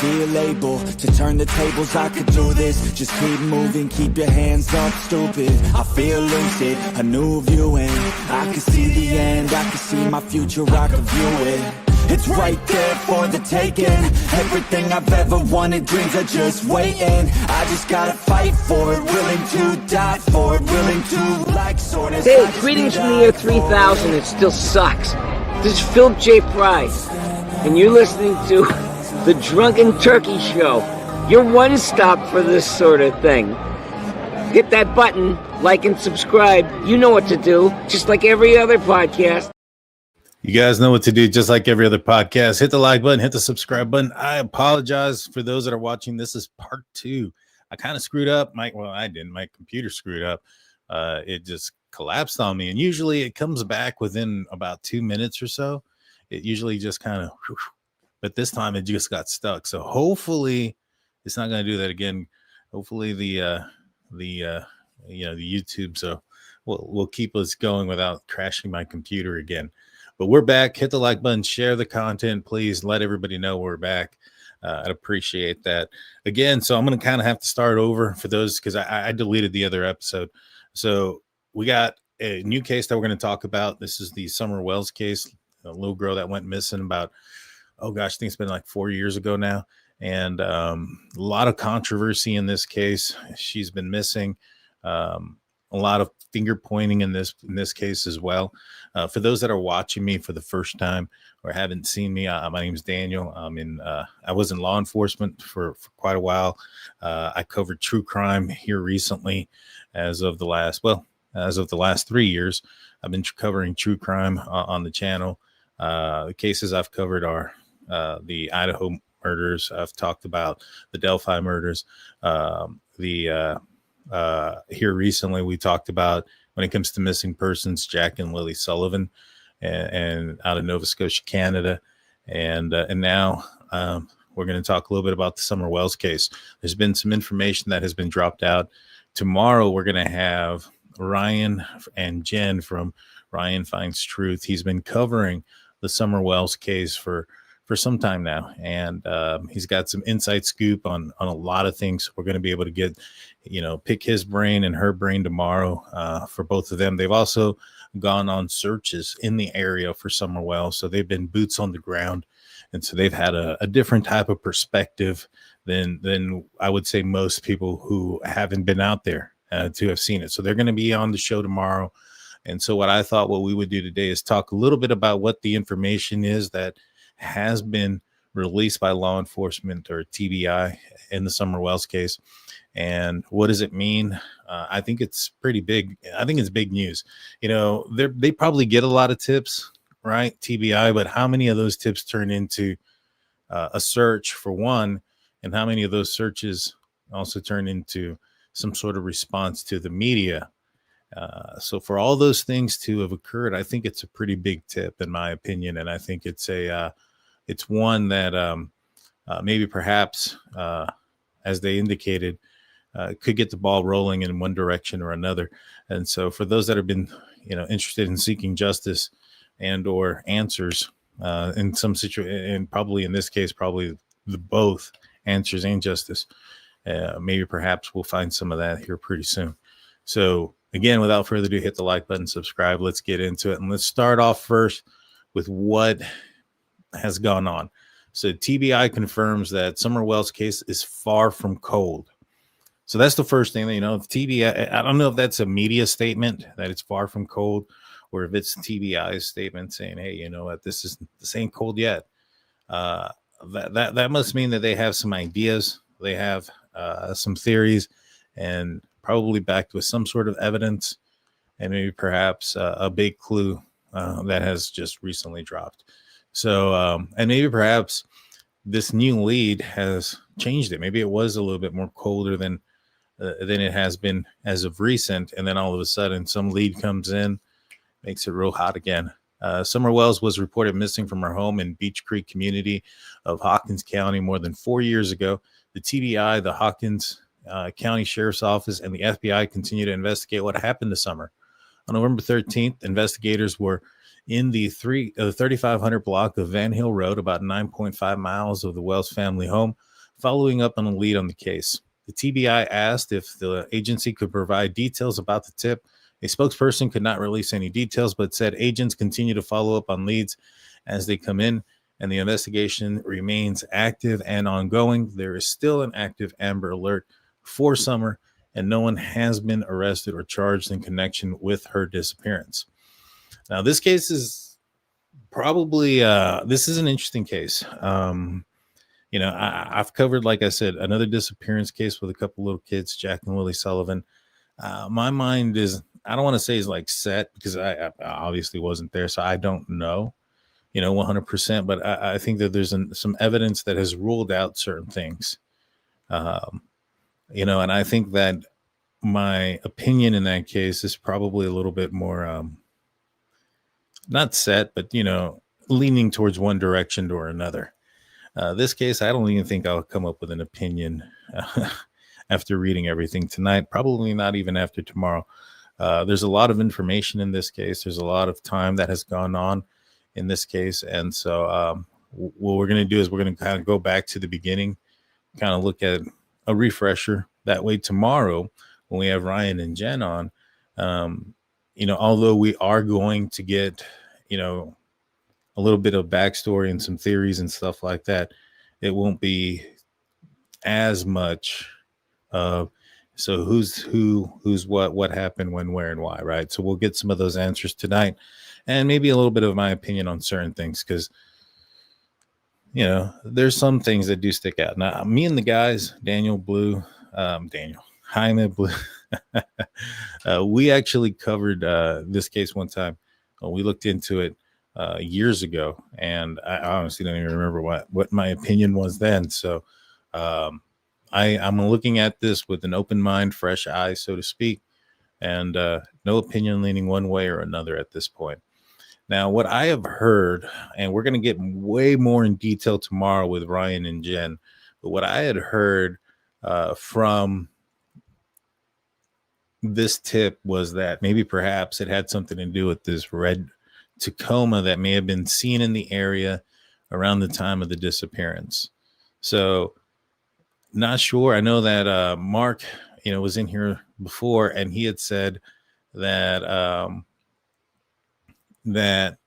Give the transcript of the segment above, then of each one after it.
feel able to turn the tables. I could do this, just keep moving, keep your hands up, stupid. I feel lucid, a new viewing. I can see the end, I can see my future, I can view it. It's right there for the taking. Everything I've ever wanted, dreams are just waiting. I just gotta fight for it, willing to die for it, willing to like soreness. Hey, greetings from the year 3000, it still sucks. This is Philip J. Price, and you're listening to the Drunken Turkey Show, your one stop for this sort of thing. Hit that button, like and subscribe. You know what to do, just like every other podcast. You guys know what to do, just like every other podcast. Hit the like button, hit the subscribe button. I apologize for those that are watching. This is part 2. I kind of screwed up. I didn't. My computer screwed up. It just collapsed on me. And usually it comes back within about 2 minutes or so. It usually just kind of, but this time it just got stuck. So hopefully it's not going to do that again. Hopefully the YouTube, so we'll keep us going without crashing my computer again. But we're back. Hit the like button, share the content. Please let everybody know we're back. I'd appreciate that. Again, so I'm going to kind of have to start over for those because I deleted the other episode. So we got a new case that we're going to talk about. This is the Summer Wells case, a little girl that went missing about, I think it's been like 4 years ago now. And a lot of controversy in this case. She's been missing. A lot of finger pointing in this case as well. For those that are watching me for the first time or haven't seen me, my name is Daniel. I was in law enforcement for quite a while. I covered true crime here recently. As of the last 3 years, I've been covering true crime on the channel. The cases I've covered are the Idaho murders. I've talked about the Delphi murders. Here recently, we talked about, when it comes to missing persons, Jack and Lily Sullivan, and out of Nova Scotia, Canada, and now we're going to talk a little bit about the Summer Wells case. There's been some information that has been dropped out. Tomorrow, we're going to have Ryan and Jen from Ryan Finds Truth. He's been covering the Summer Wells case for some time now, and he's got some inside scoop on a lot of things. We're going to be able to pick his brain and her brain tomorrow for both of them. They've also gone on searches in the area for Summer Wells, so they've been boots on the ground, and so they've had a different type of perspective than I would say most people who haven't been out there to have seen it. So they're going to be on the show tomorrow, and so what we would do today is talk a little bit about what the information is that has been released by law enforcement or TBI in the Summer Wells case. And what does it mean? I think it's pretty big. I think it's big news. They probably get a lot of tips, right? TBI, but how many of those tips turn into a search for one? And how many of those searches also turn into some sort of response to the media? So for all those things to have occurred, I think it's a pretty big tip, in my opinion. And I think it's it's one that maybe perhaps, as they indicated, could get the ball rolling in one direction or another. And so for those that have been, interested in seeking justice and or answers in some situation, and probably in this case, probably both answers and justice, maybe perhaps we'll find some of that here pretty soon. So again, without further ado, hit the like button, subscribe. Let's get into it. And let's start off first with what has gone on. So TBI confirms that Summer Wells case is far from cold. So that's the first thing that, TBI, I don't know if that's a media statement that it's far from cold, or if it's TBI's statement saying, hey, you know what, this ain't cold yet. That must mean that they have some ideas. They have some theories, and probably backed with some sort of evidence, and maybe perhaps a big clue that has just recently dropped. So, and maybe perhaps this new lead has changed it. Maybe it was a little bit more colder than it has been as of recent, and then all of a sudden some lead comes in, makes it real hot again. Summer Wells was reported missing from her home in Beach Creek community of Hawkins County more than 4 years ago. The TBI, the Hawkins County Sheriff's Office, and the FBI continue to investigate what happened to Summer. On November 13th, investigators were in the 3500 block of Van Hill Road, about 9.5 miles of the Wells family home, following up on a lead on the case. The TBI asked if the agency could provide details about the tip. A spokesperson could not release any details, but said agents continue to follow up on leads as they come in, and the investigation remains active and ongoing. There is still an active Amber Alert for Summer, and no one has been arrested or charged in connection with her disappearance. Now, this case is probably this is an interesting case. I've covered, like I said, another disappearance case with a couple little kids, Jack and Lily Sullivan. My mind is, I don't want to say is like set, because I obviously wasn't there, so I don't know, 100%. But I think that there's some evidence that has ruled out certain things, and I think that my opinion in that case is probably a little bit more not set, but leaning towards one direction or another. This case, I don't even think I'll come up with an opinion after reading everything tonight. Probably not even after tomorrow. There's a lot of information in this case. There's a lot of time that has gone on in this case, and so what we're going to do is we're going to kind of go back to the beginning, kind of look at a refresher. That way, tomorrow when we have Ryan and Jen on, although we are going to get, a little bit of backstory and some theories and stuff like that, it won't be as much of, so who's what happened, when, where, and why, right? So we'll get some of those answers tonight, and maybe a little bit of my opinion on certain things, because there's some things that do stick out. Now, me and the guys, Jaime Blue, we actually covered this case one time. We looked into it years ago, and I honestly don't even remember what my opinion was then. So I'm looking at this with an open mind, fresh eyes, so to speak, and no opinion leaning one way or another at this point. Now, what I have heard, and we're going to get way more in detail tomorrow with Ryan and Jen, but what I had heard from this tip was that maybe perhaps it had something to do with this red Tacoma that may have been seen in the area around the time of the disappearance. So, not sure. I know that Mark, was in here before, and he had said that that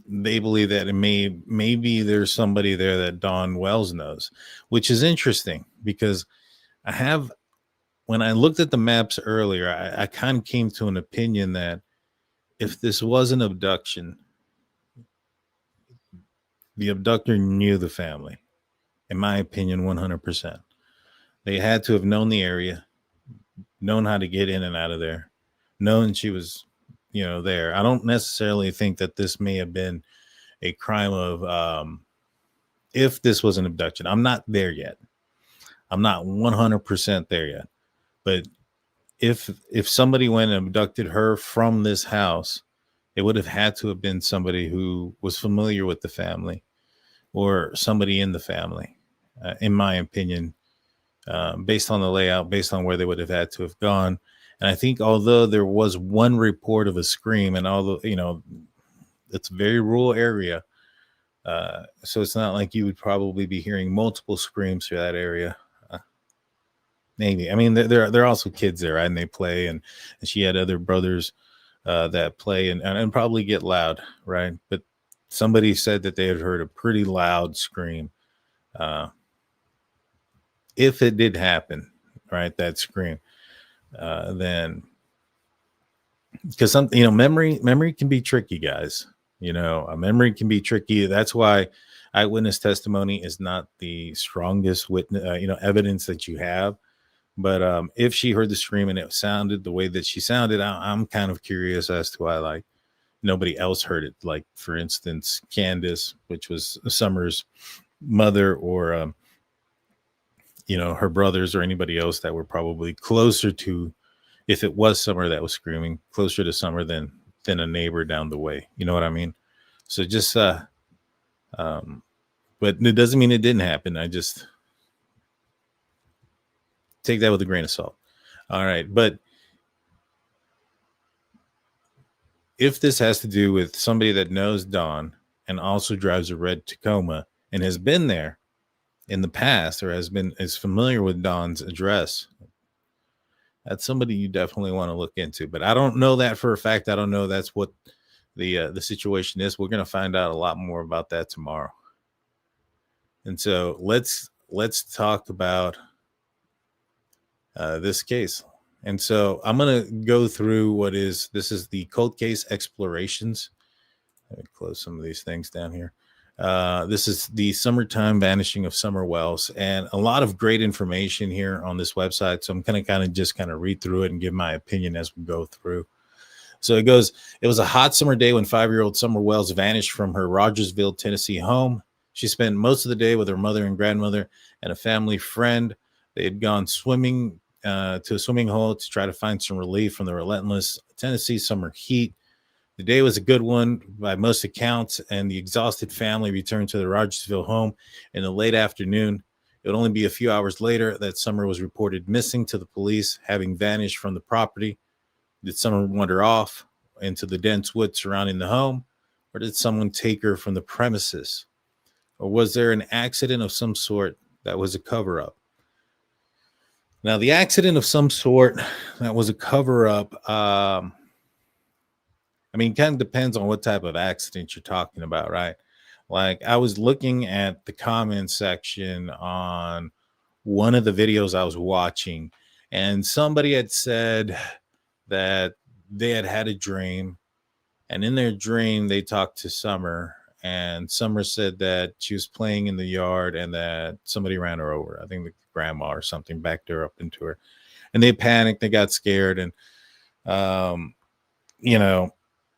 they believe that maybe there's somebody there that Don Wells knows, which is interesting, because when I looked at the maps earlier, I kind of came to an opinion that if this was an abduction, the abductor knew the family. In my opinion, 100%. They had to have known the area, known how to get in and out of there, known she was, there. I don't necessarily think that this may have been a crime of, if this was an abduction. I'm not there yet. I'm not 100% there yet. But if somebody went and abducted her from this house, it would have had to have been somebody who was familiar with the family, or somebody in the family, in my opinion, based on the layout, based on where they would have had to have gone. And I think although there was one report of a scream, and although, it's a very rural area, so it's not like you would probably be hearing multiple screams through that area. Maybe. I mean, there are also kids there, right? And they play, and she had other brothers that play and probably get loud, right? But somebody said that they had heard a pretty loud scream. If it did happen, right, that scream, then, because memory can be tricky, guys. A memory can be tricky. That's why eyewitness testimony is not the strongest evidence that you have. But if she heard the scream and it sounded the way that she sounded, I'm kind of curious as to why, like, nobody else heard it. Like, for instance, Candace, which was Summer's mother, or her brothers, or anybody else that were probably closer to, if it was Summer that was screaming, closer to Summer than a neighbor down the way. You know what I mean? So just but it doesn't mean it didn't happen. I just take that with a grain of salt. All right. But if this has to do with somebody that knows Dawn and also drives a red Tacoma and has been there in the past or is familiar with Dawn's address, that's somebody you definitely want to look into. But I don't know that for a fact. I don't know that's what the situation is. We're going to find out a lot more about that tomorrow. And so let's talk about this case. And so I'm going to go through this is the cold case explorations. Let me close some of these things down here. This is the summertime vanishing of Summer Wells, and a lot of great information here on this website. So I'm going to just read through it and give my opinion as we go through. So it goes, it was a hot summer day when 5-year-old Summer Wells vanished from her Rogersville, Tennessee home. She spent most of the day with her mother and grandmother and a family friend. They had gone swimming to a swimming hole to try to find some relief from the relentless Tennessee summer heat. The day was a good one by most accounts, and the exhausted family returned to the Rogersville home in the late afternoon. It would only be a few hours later that Summer was reported missing to the police, having vanished from the property. Did Summer wander off into the dense woods surrounding the home, or did someone take her from the premises? Or was there an accident of some sort that was a cover-up? Now, the accident of some sort that was a cover-up, I mean, it kind of depends on what type of accident you're talking about, right? Like, I was looking at the comment section on one of the videos I was watching, and somebody had said that they had a dream, and in their dream, they talked to Summer, and Summer said that she was playing in the yard and that somebody ran her over. I think the grandma or something backed her up into her, and they panicked. They got scared, and,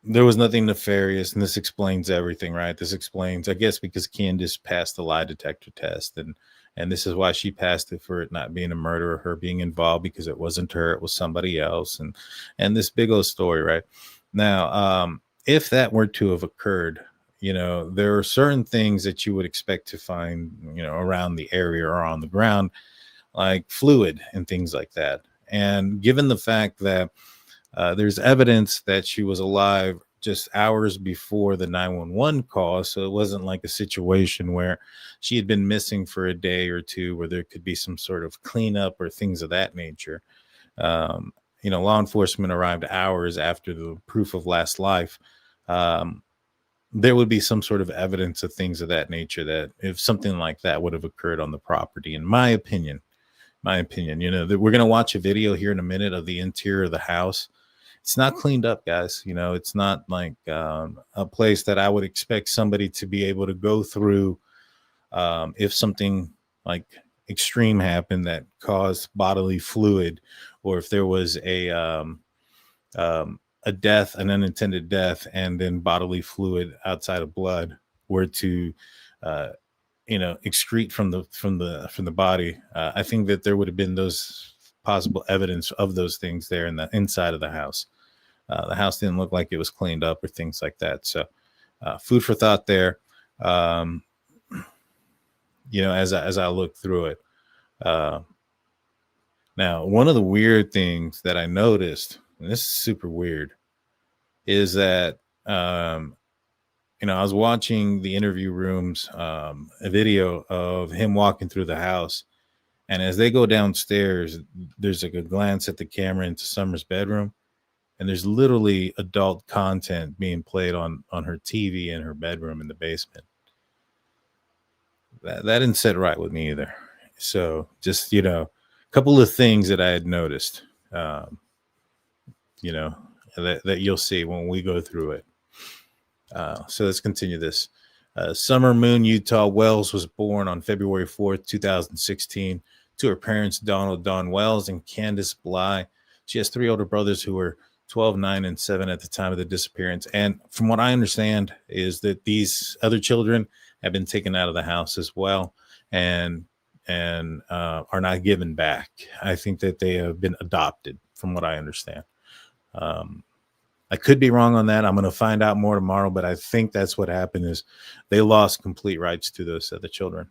there was nothing nefarious, and this explains everything, right? This explains, I guess, because Candace passed the lie detector test, and this is why she passed it, for it not being a murder, her being involved, because it wasn't her, it was somebody else, and this big old story, right? Now, if that were to have occurred, there are certain things that you would expect to find, around the area or on the ground, like fluid and things like that. And given the fact that there's evidence that she was alive just hours before the 911 call, so it wasn't like a situation where she had been missing for a day or two where there could be some sort of cleanup or things of that nature. Law enforcement arrived hours after the proof of last life. There would be some sort of evidence of things of that nature that if something like that would have occurred on the property, in my opinion, we're going to watch a video here in a minute of the interior of the house. It's not cleaned up, guys. It's not like a place that I would expect somebody to be able to go through if something like extreme happened that caused bodily fluid, or if there was a death, an unintended death, and then bodily fluid outside of blood were to excrete from the body. I think that there would have been those possible evidence of those things there in the inside of the house. The house didn't look like it was cleaned up or things like that. So food for thought there. As I look through it. Now, one of the weird things that I noticed, and this is super weird, is that I was watching the interview rooms, a video of him walking through the house, and as they go downstairs, there's like a glance at the camera into Summer's bedroom, and there's literally adult content being played on her TV in her bedroom in the basement. That didn't sit right with me either. So just, a couple of things that I had noticed, that you'll see when we go through it. So let's continue this. Summer Moon Utah Wells was born on February 4th, 2016 to her parents, Donald Don Wells and Candace Bly. She has 3 older brothers who were 12, 9, and 7 at the time of the disappearance. And from what I understand is that these other children have been taken out of the house as well and are not given back. I think that they have been adopted, from what I understand. I could be wrong on that. I'm going to find out more tomorrow, but I think that's what happened is they lost complete rights to those other children.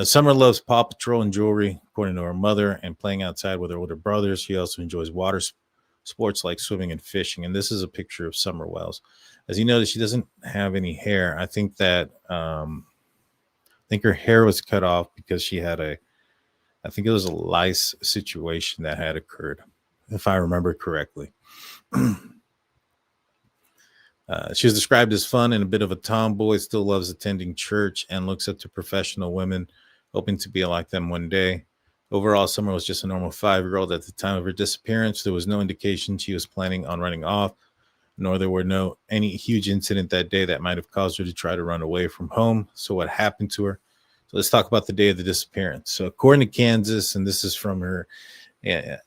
Summer loves Paw Patrol and jewelry, according to her mother, and playing outside with her older brothers. She also enjoys water sports like swimming and fishing. And this is a picture of Summer Wells. As you notice, she doesn't have any hair. I think that I think her hair was cut off because she had I think it was a lice situation that had occurred, if I remember correctly. She was described as fun and a bit of a tomboy, still loves attending church and looks up to professional women, hoping to be like them one day. Overall, Summer was just a normal 5-year-old. At the time of her disappearance, there was no indication she was planning on running off, nor there were any huge incident that day that might have caused her to try to run away from home. So what happened to her? So let's talk about the day of the disappearance. So according to Kansas, and this is from her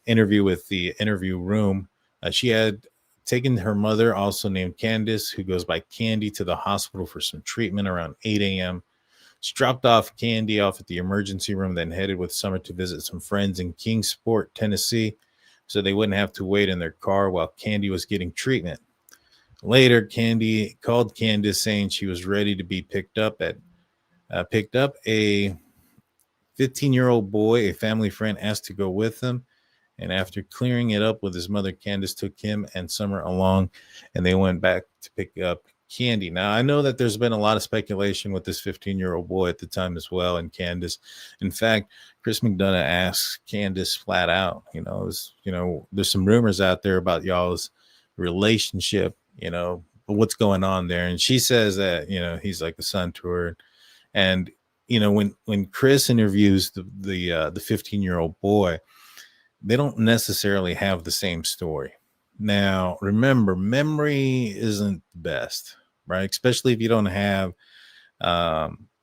interview with the Interview Room, she had taken her mother, also named Candace, who goes by Candy, to the hospital for some treatment around 8 a.m. She dropped off Candy off at the emergency room, then headed with Summer to visit some friends in Kingsport, Tennessee, so they wouldn't have to wait in their car while Candy was getting treatment. Later, Candy called Candace saying she was ready to be picked up. A 15-year-old boy, a family friend, asked to go with them. And after clearing it up with his mother, Candace took him and Summer along, and they went back to pick up Candy. Now, I know that there's been a lot of speculation with this 15-year-old boy at the time as well, and Candace. In fact, Chris McDonough asked Candace flat out, there's some rumors out there about y'all's relationship, what's going on there. And she says that, he's like a son to her. And, when Chris interviews the 15-year-old boy, they don't necessarily have the same story. Now, remember, memory isn't the best, right? Especially if you don't have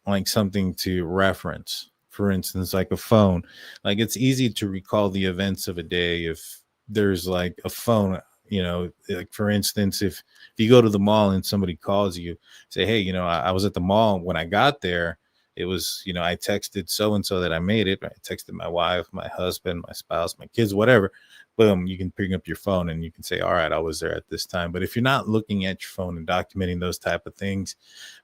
like something to reference. For instance, like a phone. Like, it's easy to recall the events of a day if there's like a phone, like for instance, if you go to the mall and somebody calls you, say, hey, I was at the mall when I got there. It was, I texted so-and-so that I made it. I texted my wife, my husband, my spouse, my kids, whatever. Boom, you can pick up your phone and you can say, all right, I was there at this time. But if you're not looking at your phone and documenting those type of things,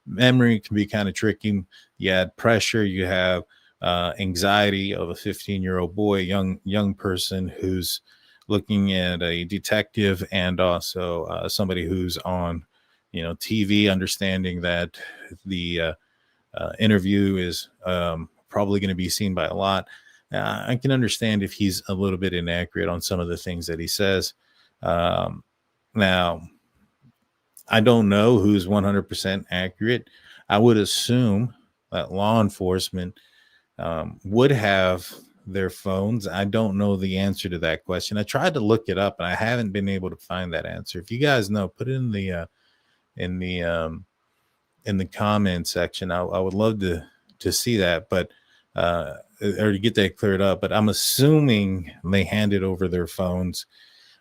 memory can be kind of tricky. You add pressure, you have anxiety of a 15-year-old boy, young person who's looking at a detective and also somebody who's on, TV, understanding that the interview is probably going to be seen by a lot. I can understand if he's a little bit inaccurate on some of the things that he says. Now, I don't know who's 100% accurate. I would assume that law enforcement would have their phones. I don't know the answer to that question. I tried to look it up and I haven't been able to find that answer. If you guys know, put it in the comment section. I would love to see that, but or to get that cleared up. But I'm assuming they handed over their phones,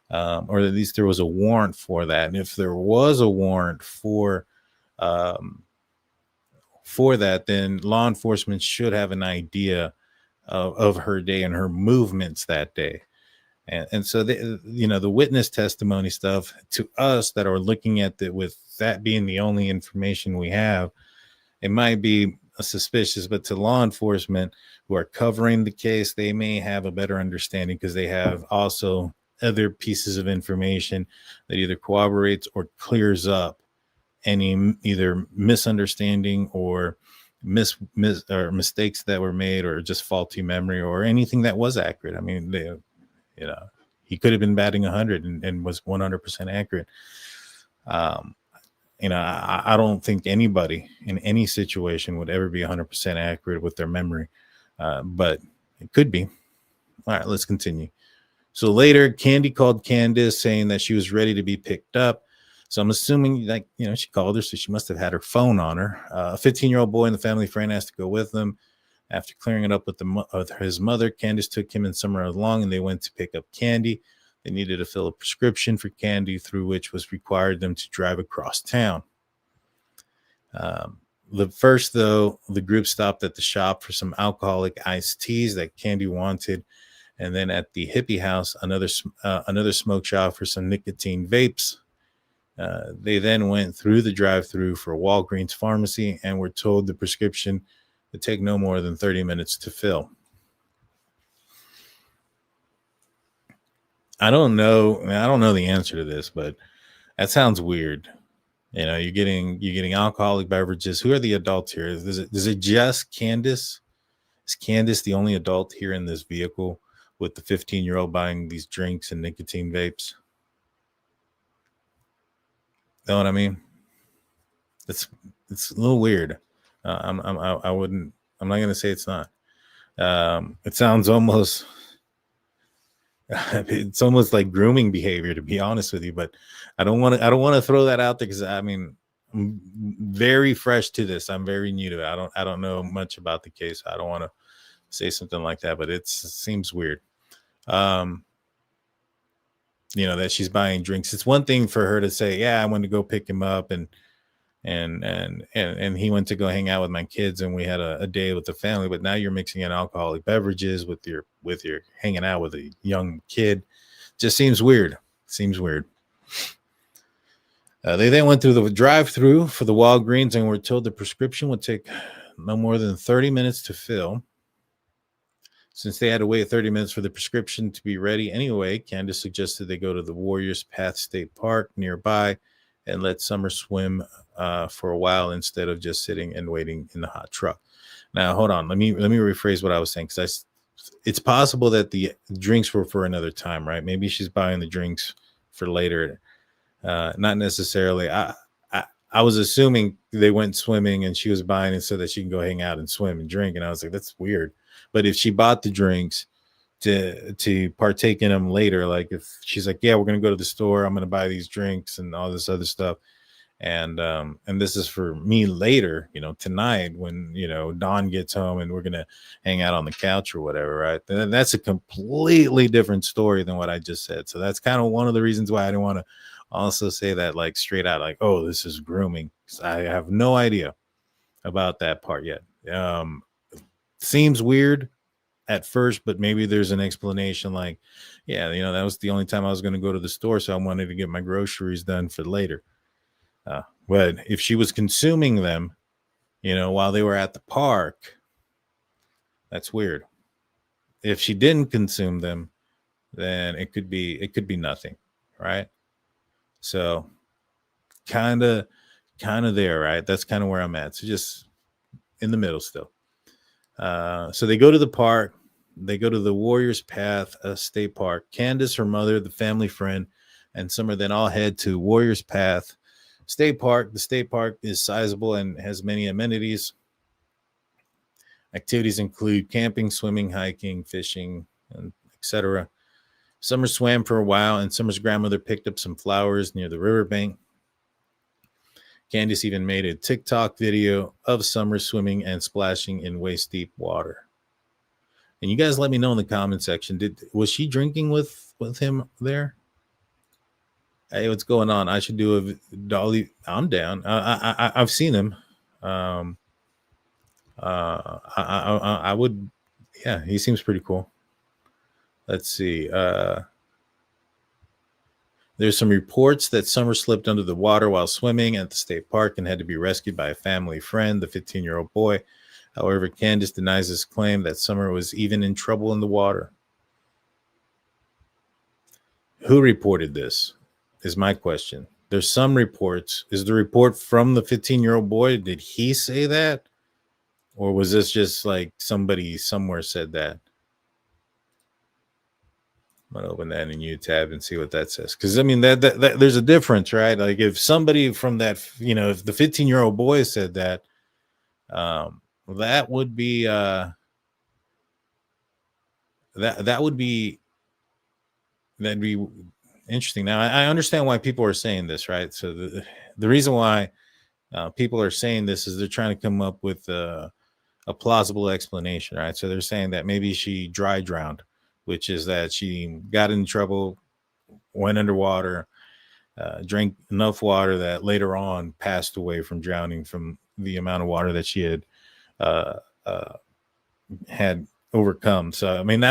or at least there was a warrant for that. And if there was a warrant for that, then law enforcement should have an idea of her day and her movements that day. And so, the witness testimony stuff to us that are looking at it with that being the only information we have, it might be suspicious, but to law enforcement who are covering the case, they may have a better understanding because they have also other pieces of information that either corroborates or clears up any either misunderstanding or or mistakes that were made, or just faulty memory, or anything that was accurate. I mean, he could have been batting 100 and was 100% accurate. I don't think anybody in any situation would ever be 100% accurate with their memory, but it could be. All right, let's continue. So later, Candy called Candace saying that she was ready to be picked up. So I'm assuming, she called her, so she must have had her phone on her. A 15-year-old boy and the family friend asked to go with them. After clearing it up with his mother, Candace took him and Summer along, and they went to pick up Candy. They needed to fill a prescription for Candy, through which was required them to drive across town. The group stopped at the shop for some alcoholic iced teas that Candy wanted, and then at the hippie house, another smoke shop for some nicotine vapes. They then went through the drive-through for Walgreens pharmacy and were told the prescription would take no more than 30 minutes to fill. I don't know. I don't know the answer to this, but that sounds weird. You know, you're getting alcoholic beverages. Who are the adults here? Is it just Candace? Is Candace the only adult here in this vehicle with the 15-year-old buying these drinks and nicotine vapes? Know what I mean? It's a little weird. I wouldn't. I'm not gonna say it's not. It sounds almost. It's almost like grooming behavior, to be honest with you. But I don't want to throw that out there because I mean, I'm very fresh to this. I'm very new to it. I don't know much about the case. I don't want to say something like that, but it seems weird. You know, that she's buying drinks. It's one thing for her to say, "Yeah, I went to go pick him up," and he went to go hang out with my kids, and we had a day with the family. But now you're mixing in alcoholic beverages with your hanging out with a young kid. Just seems weird. Seems weird. They then went through the drive-through for the Walgreens and were told the prescription would take no more than 30 minutes to fill. Since they had to wait 30 minutes for the prescription to be ready anyway, Candace suggested they go to the Warriors Path State Park nearby and let Summer swim for a while instead of just sitting and waiting in the hot truck. Now, hold on. Let me rephrase what I was saying, because it's possible that the drinks were for another time, right? Maybe she's buying the drinks for later. Not necessarily. I was assuming they went swimming and she was buying it so that she can go hang out and swim and drink. And I was like, that's weird. But if she bought the drinks to partake in them later, like if she's like, yeah, we're going to go to the store, I'm going to buy these drinks and all this other stuff. And this is for me later, you know, tonight when, you know, Dawn gets home and we're going to hang out on the couch or whatever. Right. Then that's a completely different story than what I just said. So that's kind of one of the reasons why I didn't want to also say that like straight out, like, oh, this is grooming. I have no idea about that part yet. Seems weird at first, but maybe there's an explanation like, yeah, you know, that was the only time I was going to go to the store, so I wanted to get my groceries done for later. But if she was consuming them, you know, while they were at the park, that's weird. If she didn't consume them, then it could be nothing, right? So kind of there, right? That's kind of where I'm at. So just in the middle still. So they go to the park. They go to the Warriors Path State Park. Candace, her mother, the family friend, and Summer then all head to Warriors Path State Park. The state park is sizable and has many amenities. Activities include camping, swimming, hiking, fishing, and etc. Summer swam for a while, and Summer's grandmother picked up some flowers near the riverbank. Candace even made a TikTok video of Summer swimming and splashing in waist-deep water. And you guys let me know in the comment section, was she drinking with him there? Hey, what's going on? I should do a Dolly. I'm down. I've seen him. I would. Yeah, he seems pretty cool. Let's see. There's some reports that Summer slipped under the water while swimming at the state park and had to be rescued by a family friend, the 15-year-old boy. However, Candace denies this claim that Summer was even in trouble in the water. Who reported this is my question. There's some reports. Is the report from the 15-year-old boy? Did he say that? Or was this just like somebody somewhere said that? I'm going to open that in a new tab and see what that says. Because, I mean, that there's a difference, right? Like if somebody from that, you know, if the 15-year-old boy said that, that would be that'd be interesting. Now, I understand why people are saying this, right? So the reason why people are saying this is they're trying to come up with a plausible explanation, right? So they're saying that maybe she dry drowned, which is that she got in trouble, went underwater, drank enough water that later on passed away from drowning from the amount of water that she had overcome. So, I mean,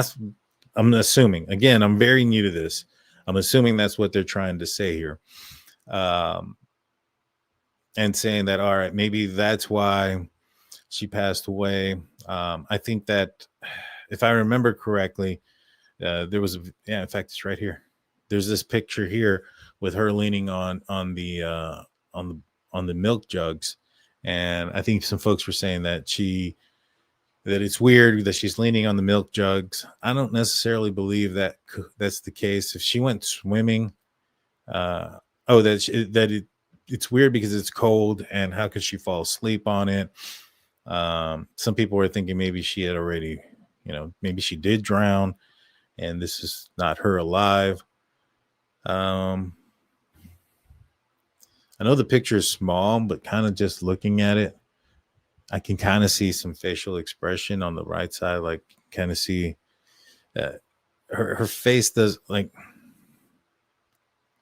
I'm assuming, again, I'm very new to this. I'm assuming that's what they're trying to say here. And saying that, all right, maybe that's why she passed away. I think that if I remember correctly, there was in fact, it's right here. there's this picture here with her leaning on the milk jugs, and I think some folks were saying that it's weird that she's leaning on the milk jugs. I don't necessarily believe that that's the case. If she went swimming, it's weird because it's cold, and how could she fall asleep on it? Some people were thinking maybe she had already, maybe she did drown, and this is not her alive. I know the picture is small, but kind of just looking at it, I can kind of see some facial expression on the right side. Like, kind of see her face does, like,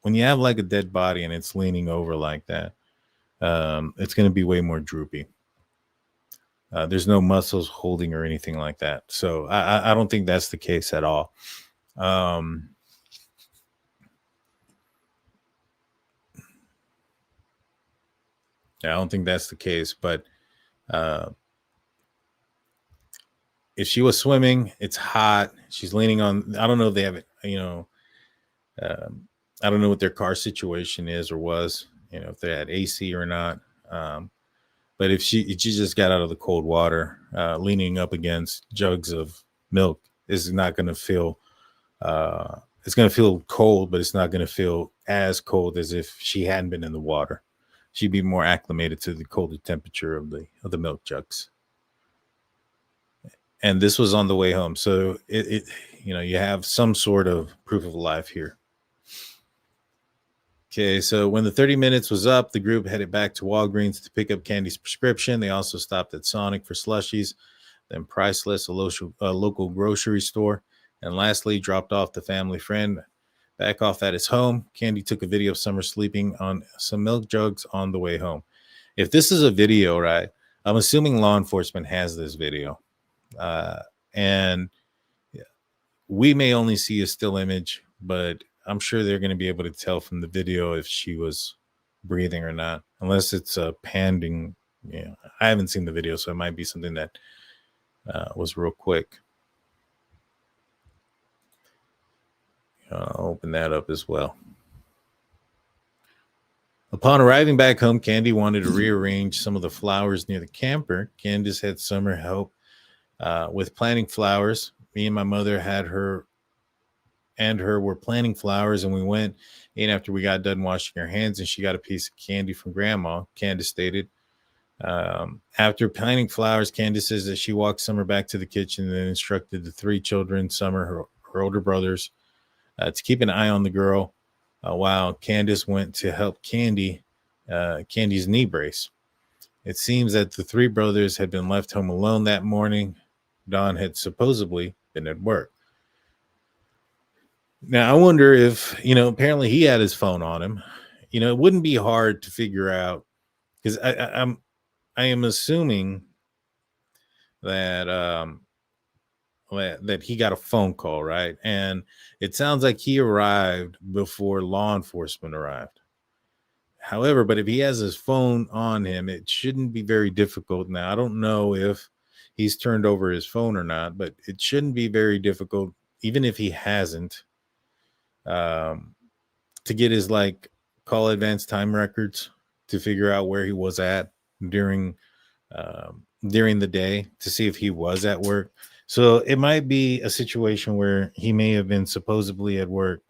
when you have like a dead body and it's leaning over like that, it's going to be way more droopy. There's no muscles holding or anything like that. So I don't think that's the case at all. Yeah, I don't think that's the case, but if she was swimming, it's hot. She's leaning on, I don't know if they have it, I don't know what their car situation is or was, if they had AC or not. But if she just got out of the cold water, leaning up against jugs of milk is not going to feel, it's going to feel cold, but it's not going to feel as cold as if she hadn't been in the water. She'd be more acclimated to the colder temperature of the milk jugs. And this was on the way home. So you have some sort of proof of life here. Okay, so when the 30 minutes was up, the group headed back to Walgreens to pick up Candy's prescription. They also stopped at Sonic for slushies, then Priceless, a local grocery store, and lastly dropped off the family friend back off at his home. Candy took a video of Summer sleeping on some milk jugs on the way home. If this is a video, right, I'm assuming law enforcement has this video. And we may only see a still image, but I'm sure they're going to be able to tell from the video if she was breathing or not, unless it's a panning. I haven't seen the video, so it might be something that was real quick. I'll open that up as well. Upon arriving back home, Candy wanted to rearrange some of the flowers near the camper. Candace had Summer help with planting flowers. Me and my mother were planting flowers, and we went in after we got done washing our hands, and she got a piece of candy from Grandma, Candace stated. After planting flowers, Candace says that she walked Summer back to the kitchen and then instructed the three children, Summer, her older brothers, to keep an eye on the girl while Candace went to help Candy's knee brace. It seems that the three brothers had been left home alone that morning. Don had supposedly been at work. Now, I wonder if, apparently he had his phone on him. It wouldn't be hard to figure out, because I am assuming that that he got a phone call, right? And it sounds like he arrived before law enforcement arrived. However, but if he has his phone on him, it shouldn't be very difficult. Now, I don't know if he's turned over his phone or not, but it shouldn't be very difficult, even if he hasn't, to get his call advance time records to figure out where he was at during the day to see if he was at work. So it might be a situation where he may have been supposedly at work,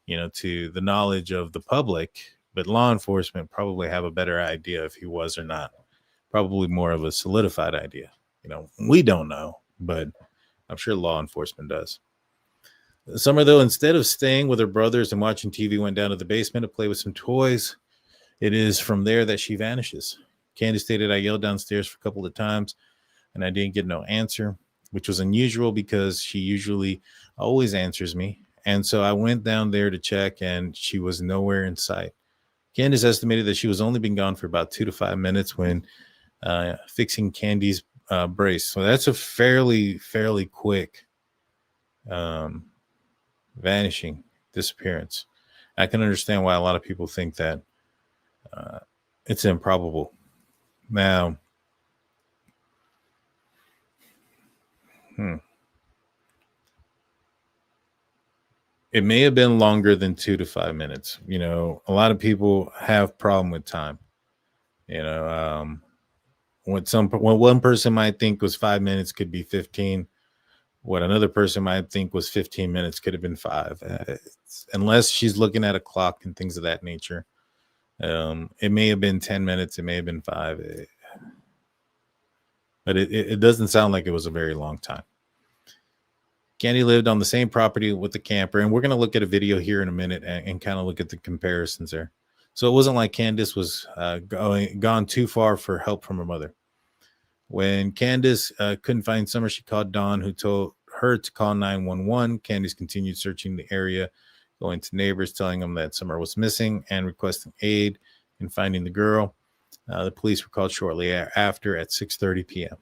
to the knowledge of the public, but law enforcement probably have a better idea if he was or not. Probably more of a solidified idea. We don't know, but I'm sure law enforcement does. Summer, though, instead of staying with her brothers and watching TV, went down to the basement to play with some toys. It is from there that she vanishes. Candy stated, I yelled downstairs for a couple of times and I didn't get no answer, which was unusual because she usually always answers me. And so I went down there to check and she was nowhere in sight. Candace estimated that she was only been gone for about 2 to 5 minutes when fixing Candy's brace. So that's a fairly quick vanishing, disappearance. I can understand why a lot of people think that it's improbable. Now, It may have been longer than 2 to 5 minutes. You know, a lot of people have problem with time. You know, what one person might think was 5 minutes could be 15. What another person might think was 15 minutes could have been 5. Unless she's looking at a clock and things of that nature. It may have been 10 minutes. It may have been 5. But it doesn't sound like it was a very long time. Candy lived on the same property with the camper, and we're going to look at a video here in a minute and kind of look at the comparisons there. So it wasn't like Candace was gone too far for help from her mother. When Candace couldn't find Summer, she called Dawn, who told her to call 911. Candace continued searching the area, going to neighbors, telling them that Summer was missing and requesting aid in finding the girl. The police were called shortly after at 6:30 p.m.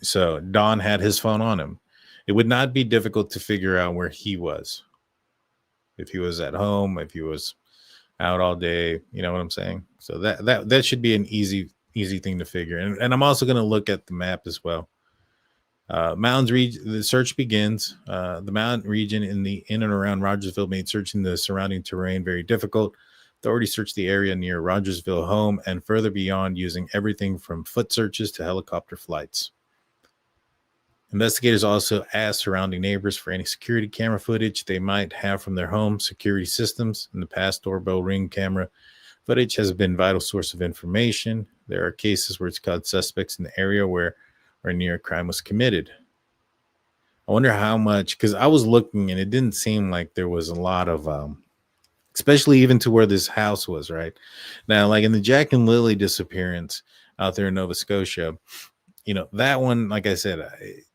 So Don had his phone on him. It would not be difficult to figure out where he was. If he was at home, if he was out all day, you know what I'm saying? So that should be an easy thing to figure. And I'm also going to look at the map as well. Mountains region, the search begins. The mountain region in and around Rogersville made searching the surrounding terrain very difficult. Authorities searched the area near Rogersville home and further beyond using everything from foot searches to helicopter flights. Investigators also asked surrounding neighbors for any security camera footage they might have from their home security systems. In the past, doorbell ring camera footage has been a vital source of information. There are cases where it's caught suspects in the area where or near a crime was committed. I wonder how much, because I was looking and it didn't seem like there was a lot of, especially even to where this house was, right? Now, like in the Jack and Lily disappearance out there in Nova Scotia, you know, that one, like I said,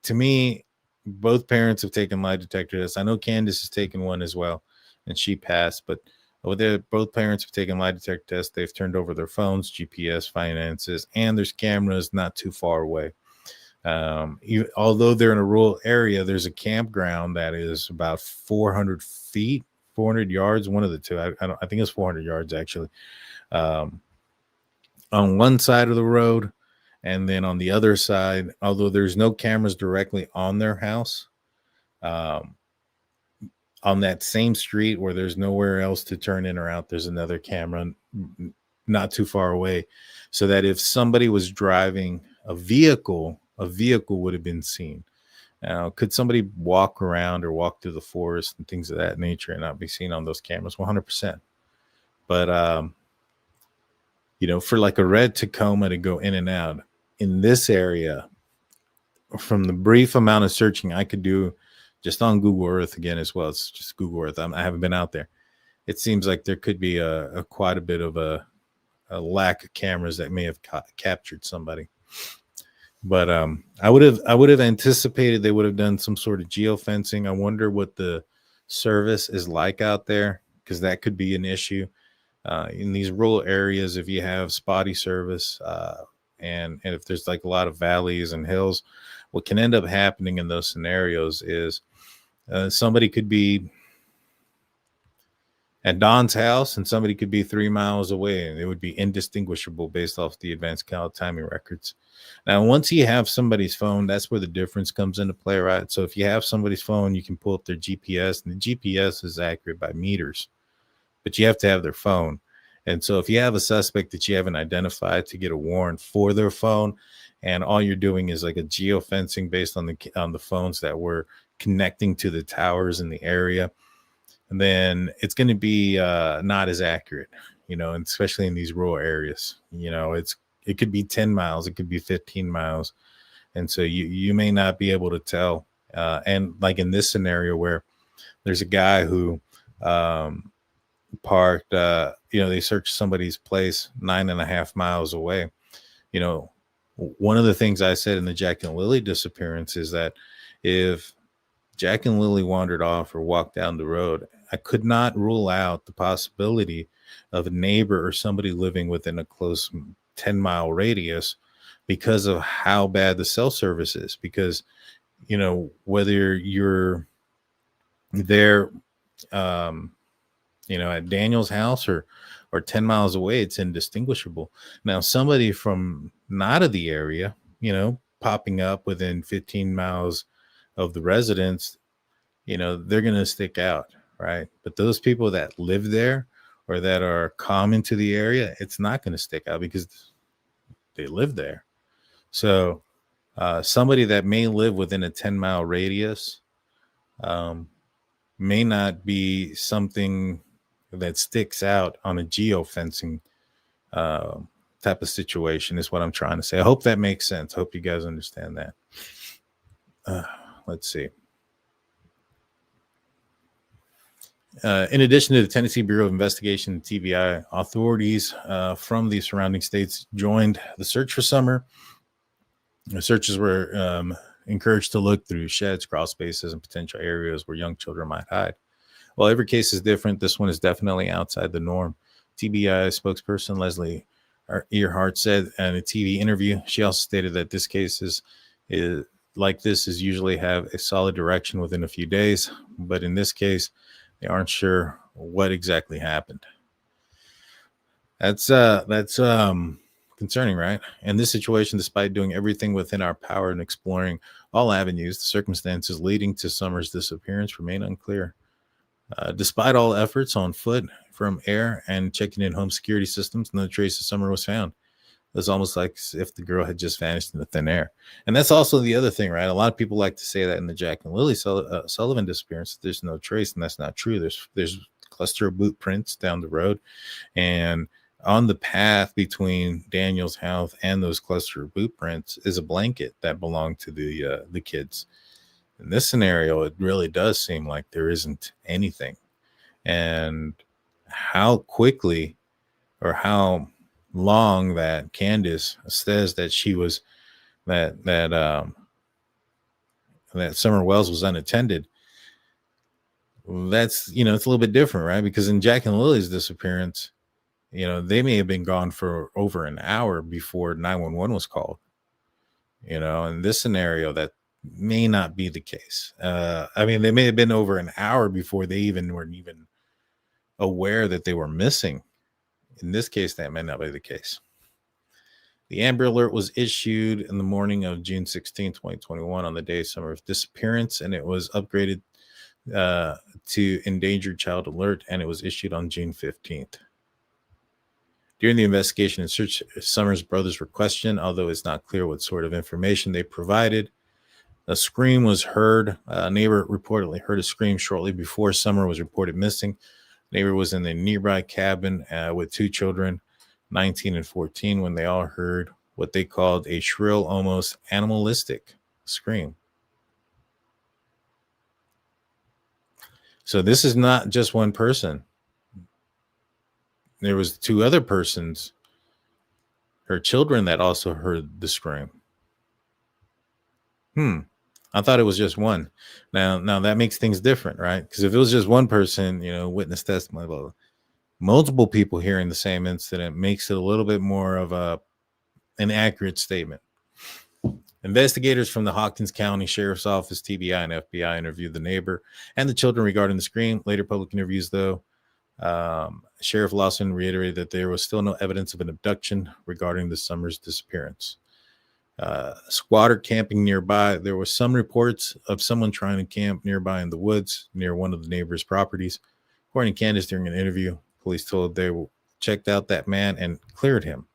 to me, both parents have taken lie detector tests. I know Candace has taken one as well, and she passed. But both parents have taken lie detector tests. They've turned over their phones, GPS, finances, and there's cameras not too far away. Although they're in a rural area, there's a campground that is about 400 feet, 400 yards, one of the two. I think it's 400 yards, actually. On one side of the road. And then on the other side, although there's no cameras directly on their house, on that same street where there's nowhere else to turn in or out, there's another camera not too far away. So that if somebody was driving a vehicle would have been seen. Now, could somebody walk around or walk through the forest and things of that nature and not be seen on those cameras? 100%. But, you know, for like a red Tacoma to go in and out in this area, from the brief amount of searching I could do just on Google Earth again as well. It's just Google Earth. I haven't been out there. It seems like there could be quite a bit of a lack of cameras that may have captured somebody. But I would have anticipated they would have done some sort of geofencing. I wonder what the service is like out there, because that could be an issue. In these rural areas, if you have spotty service and if there's like a lot of valleys and hills, what can end up happening in those scenarios is somebody could be at Don's house and somebody could be 3 miles away, and it would be indistinguishable based off the advanced call timing records. Now, once you have somebody's phone, that's where the difference comes into play, right? So if you have somebody's phone, you can pull up their GPS, and the GPS is accurate by meters, but you have to have their phone. And so if you have a suspect that you haven't identified to get a warrant for their phone, and all you're doing is like a geofencing based on the phones that were connecting to the towers in the area, and then it's going to be not as accurate, you know, and especially in these rural areas. You know, it could be 10 miles, it could be 15 miles. And so you may not be able to tell. And like in this scenario where there's a guy who parked, you know, they searched somebody's place 9.5 miles away. You know, one of the things I said in the Jack and Lily disappearance is that if Jack and Lily wandered off or walked down the road, I could not rule out the possibility of a neighbor or somebody living within a close 10-mile radius because of how bad the cell service is. Because, you know, whether you're there, you know, at Daniel's house or 10 miles away, it's indistinguishable. Now, somebody from not of the area, you know, popping up within 15 miles of the residents, they're going to stick out, right? But those people that live there or that are common to the area, it's not going to stick out because they live there. So somebody that may live within a 10-mile radius may not be something that sticks out on a geofencing type of situation is what I'm trying to say. I hope that makes sense. I hope you guys understand that. Let's see. In addition to the Tennessee Bureau of Investigation, TBI, authorities from the surrounding states joined the search for Summer. The searchers were encouraged to look through sheds, crawl spaces, and potential areas where young children might hide. While every case is different, this one is definitely outside the norm. TBI spokesperson Leslie Earhart said in a TV interview, she also stated that this case is like this is usually have a solid direction within a few days, but in this case, they aren't sure what exactly happened. That's concerning, right? In this situation, despite doing everything within our power and exploring all avenues, the circumstances leading to Summer's disappearance remain unclear. Despite all efforts on foot, from air, and checking in home security systems, no trace of Summer was found. It was almost like if the girl had just vanished in the thin air. And that's also the other thing, right? A lot of people like to say that in the Jack and Lily Sullivan disappearance, there's no trace, and that's not true. There's a cluster of boot prints down the road, and on the path between Daniel's house and those cluster of boot prints is a blanket that belonged to the kids. In this scenario, it really does seem like there isn't anything. And how quickly or how long that Candace says that she was that Summer Wells was unattended, that's it's a little bit different, right? Because in Jack and Lily's disappearance, they may have been gone for over an hour before 911 was called. In this scenario, that may not be the case. They may have been over an hour before they weren't even aware that they were missing. In this case, that may not be the case. The Amber Alert was issued in the morning of June 16, 2021, on the day of Summer's disappearance, and it was upgraded to Endangered Child Alert, and it was issued on June 15th. During the investigation and search, Summer's brothers were questioned, although it's not clear what sort of information they provided. A scream was heard. A neighbor reportedly heard a scream shortly before Summer was reported missing. The neighbor was in the nearby cabin with two children, 19 and 14, when they all heard what they called a shrill, almost animalistic scream. So this is not just one person. There was two other persons, her children, that also heard the scream. I thought it was just one. Now that makes things different, right? Because if it was just one person, witness testimony, blah, blah, multiple people hearing the same incident makes it a little bit more of an accurate statement. Investigators from the Hawkins County Sheriff's Office, TBI, and FBI interviewed the neighbor and the children regarding the scream. Later public interviews, though, Sheriff Lawson reiterated that there was still no evidence of an abduction regarding the Summer's disappearance. Squatter camping nearby. There were some reports of someone trying to camp nearby in the woods near one of the neighbors' properties. According to Candace, during an interview, police told they checked out that man and cleared him.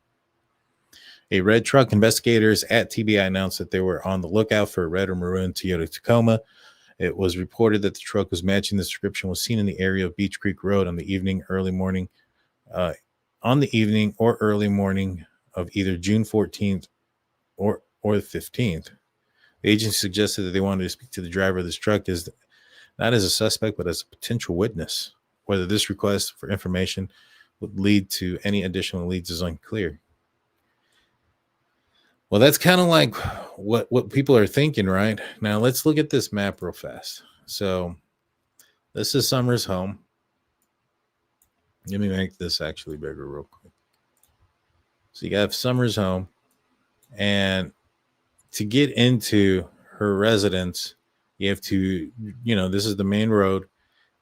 A red truck. Investigators at TBI announced that they were on the lookout for a red or maroon Toyota Tacoma. It was reported that the truck was matching the description was seen in the area of Beach Creek Road on the evening or early morning of either June 14th or the 15th. The agency suggested that they wanted to speak to the driver of this truck as not as a suspect, but as a potential witness. Whether this request for information would lead to any additional leads is unclear. Well, that's kind of like what people are thinking, right? Now, let's look at this map real fast. So this is Summer's home. Let me make this actually bigger real quick. So you have Summer's home. And to get into her residence, you have to, this is the main road,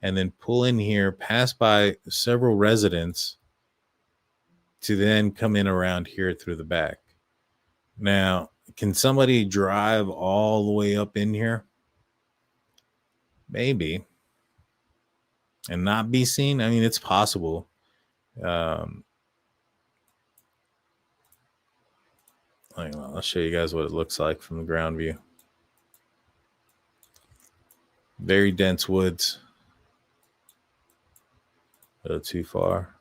and then pull in here, pass by several residents to then come in around here through the back. Now, can somebody drive all the way up in here? maybe, and not be seen. I mean, it's possible. I'll show you guys what it looks like from the ground view. Very dense woods. A little too far.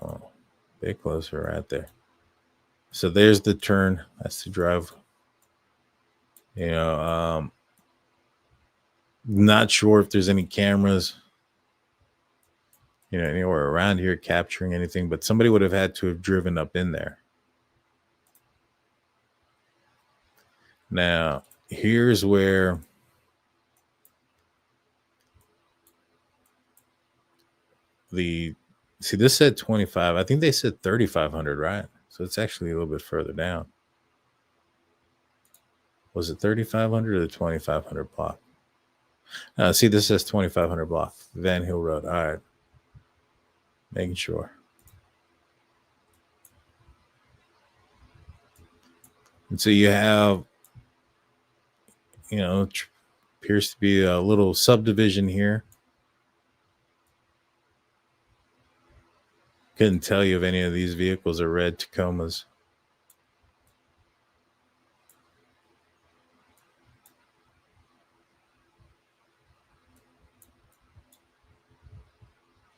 Oh, a bit closer right there. So there's the turn. That's the drive. Not sure if there's any cameras, anywhere around here capturing anything, but somebody would have had to have driven up in there. Now, here's where this said 25. I think they said 3,500, right? So it's actually a little bit further down. Was it 3,500 or the 2,500 block? See, this says 2,500 block, Van Hill Road. All right. Making sure. And so you have, appears to be a little subdivision here. Couldn't tell you if any of these vehicles are red Tacomas.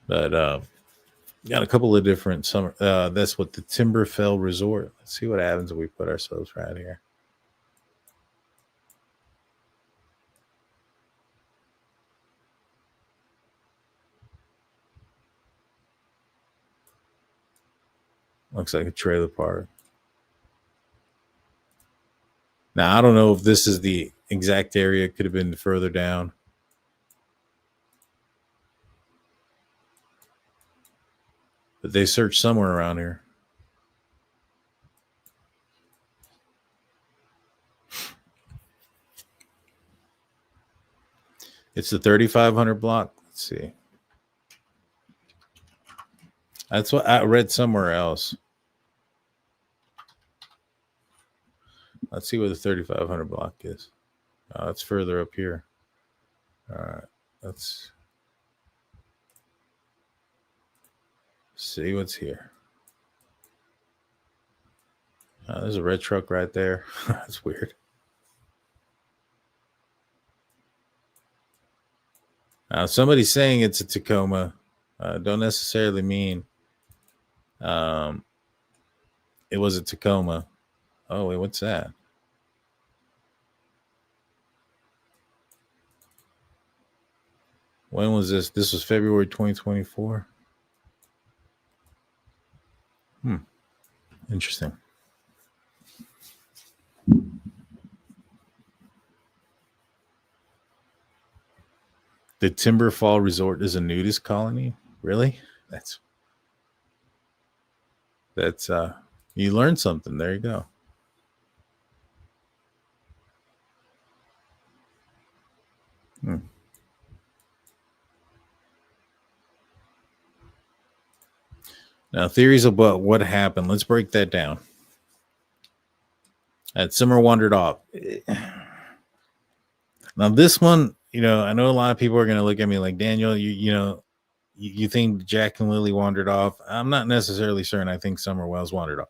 But got a couple of different summer. That's what the Timberfell Resort. Let's see what happens if we put ourselves right here. Looks like a trailer park. Now, I don't know if this is the exact area. It could have been further down. But they searched somewhere around here. It's the 3,500 block. Let's see. That's what I read somewhere else. Let's see where the 3,500 block is. It's further up here. All right. Let's see what's here. There's a red truck right there. That's weird. Somebody's saying it's a Tacoma. Don't necessarily mean it was a Tacoma. Oh, wait, what's that? When was this? This was February 2024. Interesting. The Timberfall Resort is a nudist colony? Really? That's you learned something. There you go. Now, theories about what happened. Let's break that down. That Summer wandered off. Now, this one, I know a lot of people are going to look at me like, Daniel, you think Jack and Lily wandered off. I'm not necessarily certain. I think Summer Wells wandered off.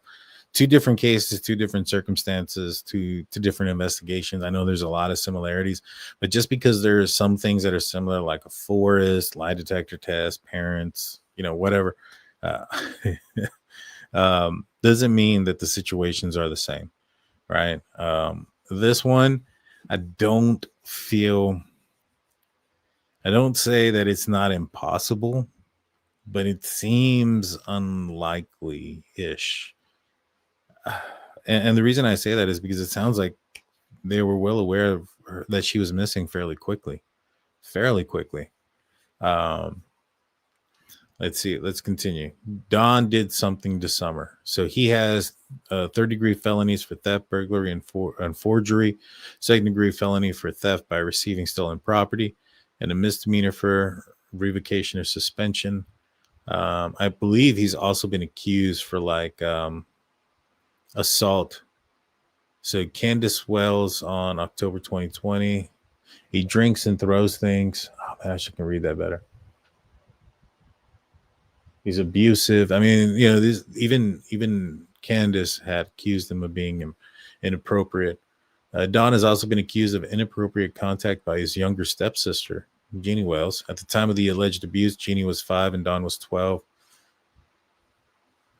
Two different cases, two different circumstances, two different investigations. I know there's a lot of similarities, but just because there are some things that are similar, like a forest, lie detector test, parents, whatever, doesn't mean that the situations are the same, right? This one, I don't say that it's not impossible, but it seems unlikely-ish. And the reason I say that is because it sounds like they were well aware of her, that she was missing fairly quickly. Let's see. Let's continue. Don did something to Summer. So he has third-degree felonies for theft, burglary, and forgery, second-degree felony for theft by receiving stolen property, and a misdemeanor for revocation or suspension. I believe he's also been accused for assault So Candace Wells on October 2020. He drinks and throws things. Oh man, I should can read that better. He's abusive. I mean, you know, this even Candace had accused him of being inappropriate. Don has also been accused of inappropriate contact by his younger stepsister, Jeannie Wells. At the time of the alleged abuse, Jeannie was 5 and Don was 12.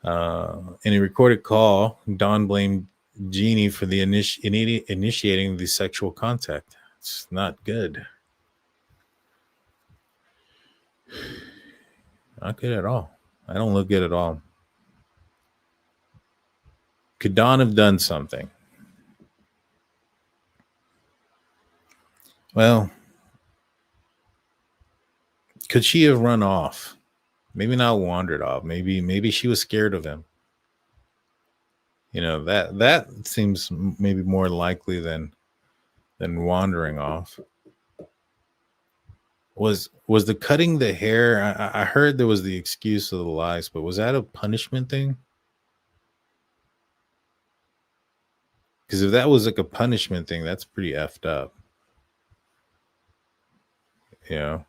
In a recorded call, Don blamed Jeannie for the initiating the sexual contact. It's not good. Not good at all. I don't look good at all. Could Don have done something? Well, could she have run off? Maybe not wandered off. Maybe she was scared of him. You know, that seems maybe more likely than wandering off. Was the cutting the hair? I heard there was the excuse of the lice, but was that a punishment thing? Because if that was like a punishment thing, that's pretty effed up. You know?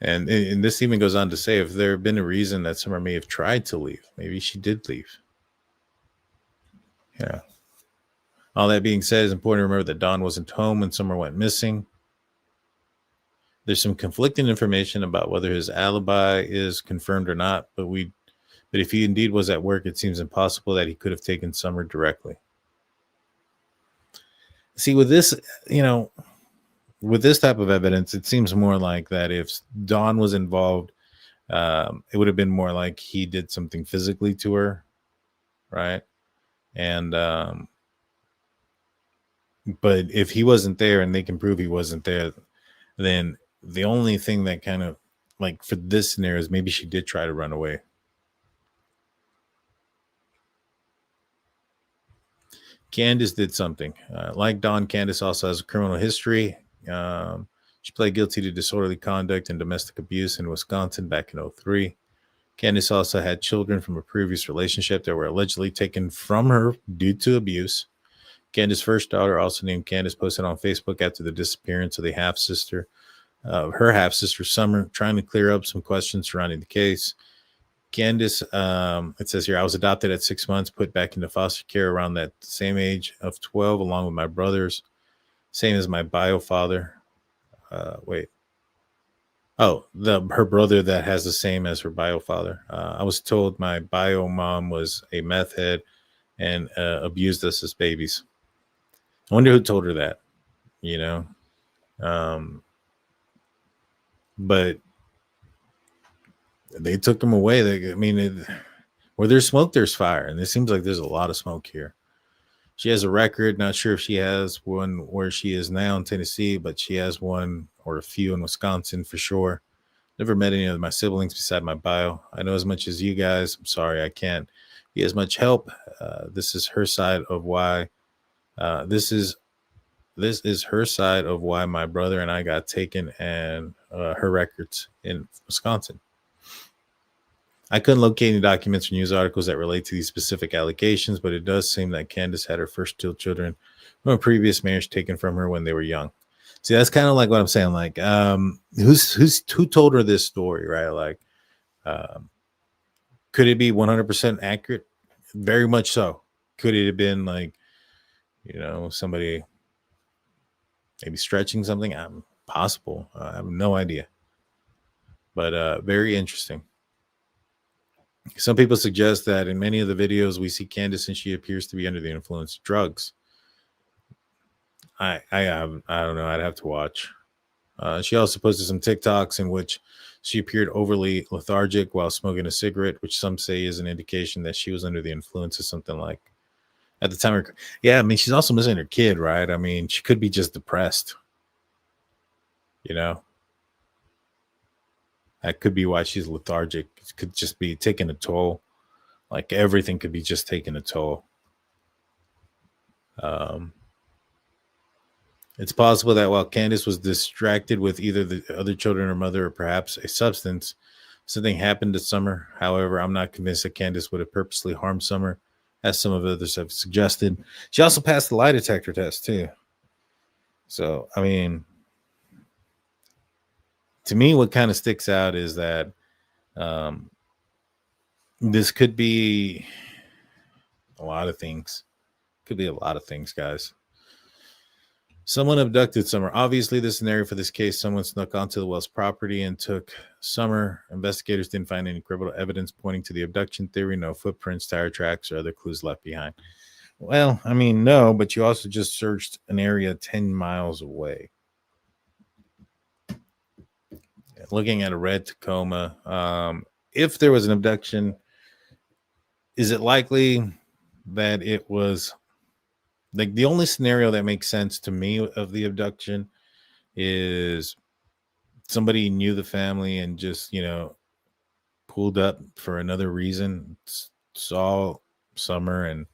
And this even goes on to say, if there had been a reason that Summer may have tried to leave, maybe she did leave. Yeah. All that being said, it's important to remember that Don wasn't home when Summer went missing. There's some conflicting information about whether his alibi is confirmed or not, but if he indeed was at work, it seems impossible that he could have taken Summer directly. See, with this, you know, with this type of evidence, it seems more like that if Don was involved, it would have been more like he did something physically to her, right? And but if he wasn't there and they can prove he wasn't there, then the only thing that kind of like for this scenario is maybe she did try to run away. Candace did something. Like Don, Candace also has a criminal history. She pled guilty to disorderly conduct and domestic abuse in Wisconsin back in 2003. Candace also had children from a previous relationship that were allegedly taken from her due to abuse. Candace's first daughter, also named Candace, posted on Facebook after the disappearance of her half-sister Summer, trying to clear up some questions surrounding the case. Candace, it says here, I was adopted at 6 months, put back into foster care around that same age of 12, along with my brothers, same as my bio father. Her brother that has the same as her bio father. I was told my bio mom was a meth head and abused us as babies. I wonder who told her that, you know? But they took them away. Where there's smoke, there's fire. And it seems like there's a lot of smoke here. She has a record. Not sure if she has one where she is now in Tennessee, but she has one or a few in Wisconsin for sure. Never met any of my siblings beside my bio. I know as much as you guys. I'm sorry I can't be as much help. This is her side of why. This is her side of why my brother and I got taken, and her records in Wisconsin. I couldn't locate any documents or news articles that relate to these specific allegations, but it does seem that Candace had her first two children from a previous marriage taken from her when they were young. See, that's kind of like what I'm saying. Like, who told her this story, right? Like, could it be 100% accurate? Very much so. Could it have been like, you know, somebody maybe stretching something? Possible. I have no idea. But very interesting. Some people suggest that in many of the videos we see Candace and she appears to be under the influence of drugs. I don't know. I'd have to watch. She also posted some TikToks in which she appeared overly lethargic while smoking a cigarette, which some say is an indication that she was under the influence of something like at the time. Yeah, I mean, she's also missing her kid, right? I mean, she could be just depressed. You know? That could be why she's lethargic. It could just be taking a toll. Like everything could be just taking a toll. It's possible that while Candace was distracted with either the other children or mother or perhaps a substance, Something happened to Summer. However, I'm not convinced that Candace would have purposely harmed Summer, as some of others have suggested. She also passed the lie detector test, too. So, I mean, to me, what kind of sticks out is that this could be a lot of things. Could be a lot of things, guys. Someone abducted Summer. Obviously, the scenario for this case, someone snuck onto the Wells property and took Summer. Investigators didn't find any credible evidence pointing to the abduction theory. No footprints, tire tracks, or other clues left behind. Well, I mean, no, but you also just searched an area 10 miles away. Looking at a red Tacoma, if there was an abduction, is it likely that it was like the only scenario that makes sense to me of the abduction is somebody knew the family and just, pulled up for another reason, saw Summer, and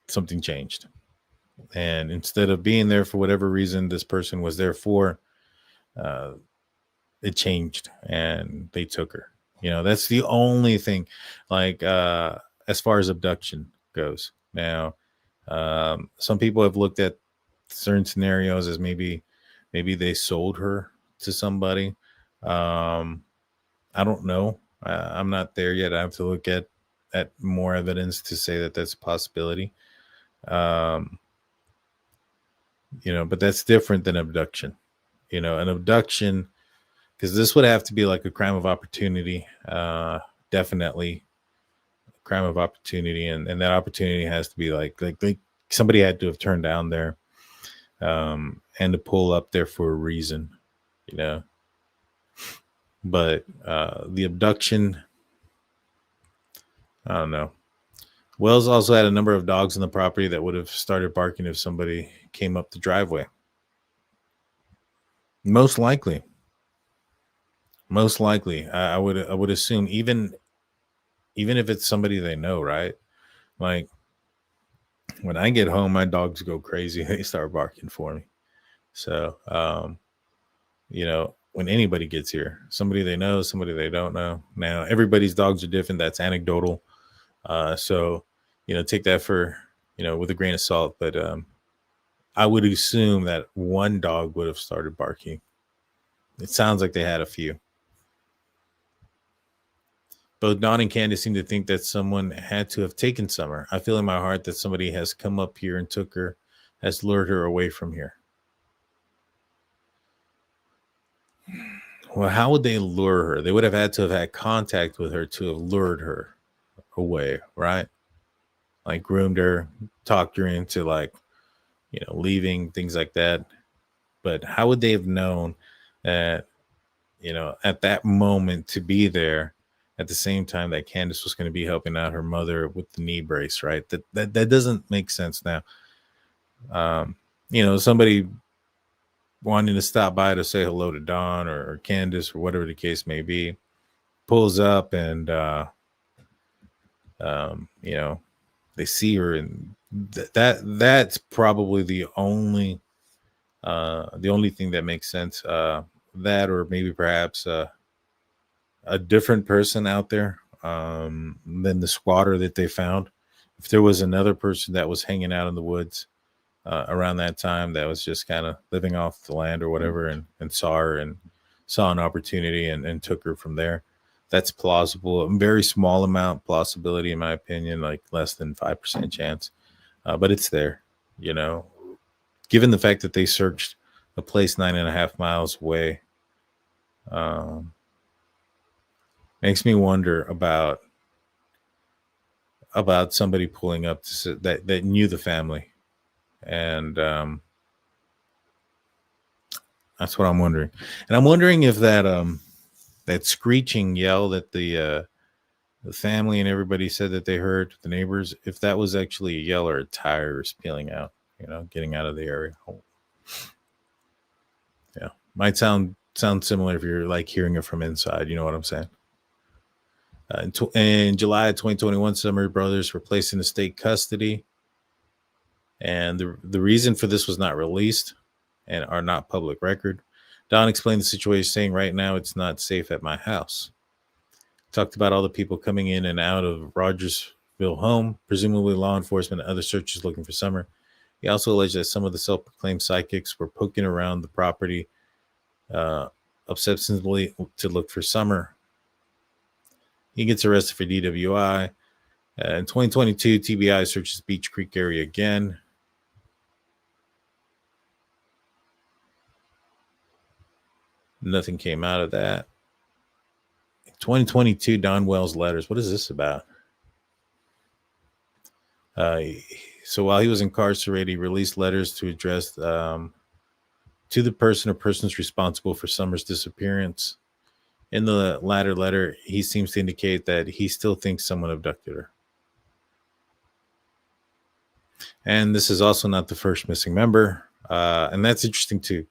something changed. And instead of being there for whatever reason this person was there for, it changed and they took her. That's the only thing, like, as far as abduction goes. Now, some people have looked at certain scenarios as maybe they sold her to somebody. I don't know. I'm not there yet. I have to look at more evidence to say that that's a possibility. But that's different than abduction. An abduction, because this would have to be like a crime of opportunity. Definitely a crime of opportunity. And that opportunity has to be like somebody had to have turned down there and to pull up there for a reason, But the abduction, I don't know. Wells also had a number of dogs on the property that would have started barking if somebody came up the driveway. Most likely, I would assume even if it's somebody they know, right? Like when I get home, my dogs go crazy. They start barking for me. So, when anybody gets here, somebody they know, somebody they don't know. Now, everybody's dogs are different. That's anecdotal. So, take that for, with a grain of salt. But I would assume that one dog would have started barking. It sounds like they had a few. Both Don and Candace seem to think that someone had to have taken Summer. I feel in my heart that somebody has come up here and took her, has lured her away from here. Well, how would they lure her? They would have had to have had contact with her to have lured her away, right? Like groomed her, talked her into leaving, things like that. But how would they have known that, at that moment to be there at the same time that Candace was going to be helping out her mother with the knee brace, right? That doesn't make sense now. Somebody wanting to stop by to say hello to Dawn or Candace or whatever the case may be, pulls up and, they see her, and that's probably the only thing that makes sense. That, or maybe perhaps a different person out there than the squatter that they found. If there was another person that was hanging out in the woods around that time that was just kind of living off the land or whatever, and saw her and saw an opportunity and took her from there, that's plausible. A very small amount plausibility, in my opinion, like less than 5% chance. But it's there, given the fact that they searched a place 9.5 miles away. Makes me wonder about somebody pulling up that knew the family. And that's what I'm wondering. And I'm wondering if that screeching yell that the family and everybody said that they heard, the neighbors, if that was actually a yell or a tires peeling out, getting out of the area. Yeah, might sound similar if you're like hearing it from inside. You know what I'm saying? In July of 2021, Summer brothers were placed into state custody. And the reason for this was not released and are not public record. Don explained the situation, saying, right now it's not safe at my house. Talked about all the people coming in and out of Rogersville home, presumably law enforcement and other searchers looking for Summer. He also alleged that some of the self-proclaimed psychics were poking around the property ostensibly to look for Summer. He gets arrested for DWI. In 2022, TBI searches Beach Creek area again. Nothing came out of that. 2022, Don Wells letters. What is this about? So while he was incarcerated, he released letters to address to the person or persons responsible for Summer's disappearance. In the latter letter, he seems to indicate that he still thinks someone abducted her. And this is also not the first missing member. And that's interesting too.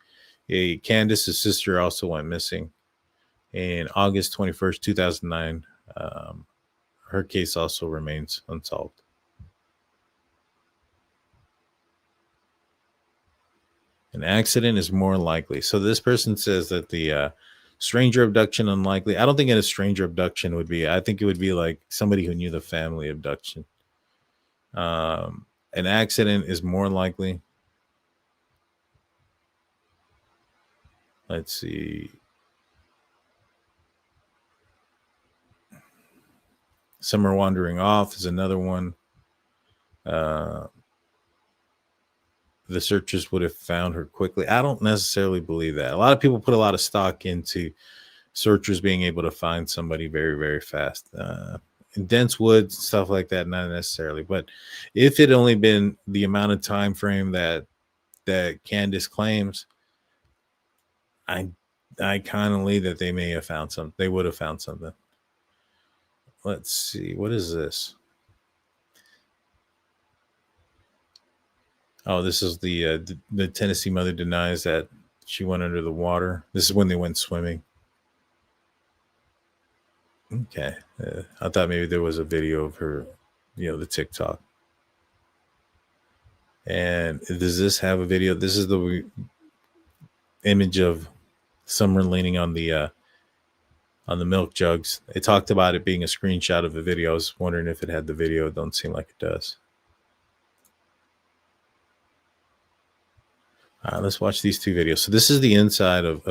Candace's sister also went missing in August 21st, 2009. Her case also remains unsolved. An accident is more likely. So this person says that the stranger abduction unlikely. I don't think a stranger abduction would be. I think it would be like somebody who knew the family abduction. An accident is more likely. Let's see. Summer wandering off is another one. The searchers would have found her quickly. I don't necessarily believe that. A lot of people put a lot of stock into searchers being able to find somebody very, very fast. In dense woods, stuff like that, not necessarily. But if it only been the amount of time frame that Candace claims, I kind of leave that they may have found something. They would have found something. Let's see. What is this? Oh, this is the Tennessee mother denies that she went under the water. This is when they went swimming. Okay. I thought maybe there was a video of her, the TikTok. And does this have a video? This is the image of Summer leaning on the milk jugs. It talked about it being a screenshot of the video. I was wondering if it had the video. It don't seem like it does. Let's watch these two videos. So this is the inside of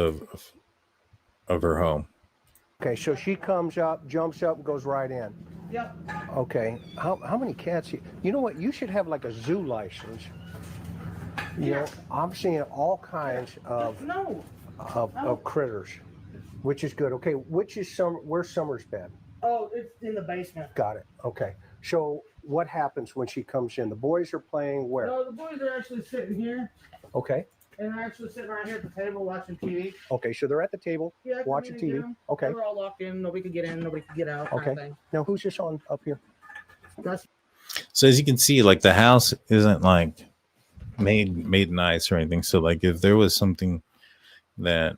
her home. Okay, so she comes up, jumps up, and goes right in. Yep. Okay, how many cats? You know what? You should have like a zoo license. You know, I'm seeing all kinds of critters, which is good. Okay, where's Summer's bed? Oh, it's in the basement. Got it. Okay, so what happens when she comes in? The boys are playing where? No, the boys are actually sitting here. Okay. And they're actually sitting right here at the table watching TV. Okay, so they're at the table watching TV. Okay. We're all locked in. Nobody could get in. Nobody could get out. Okay. Kind of thing. Now, who's this on up here? So as you can see, like the house isn't like made nice or anything. So like if there was something that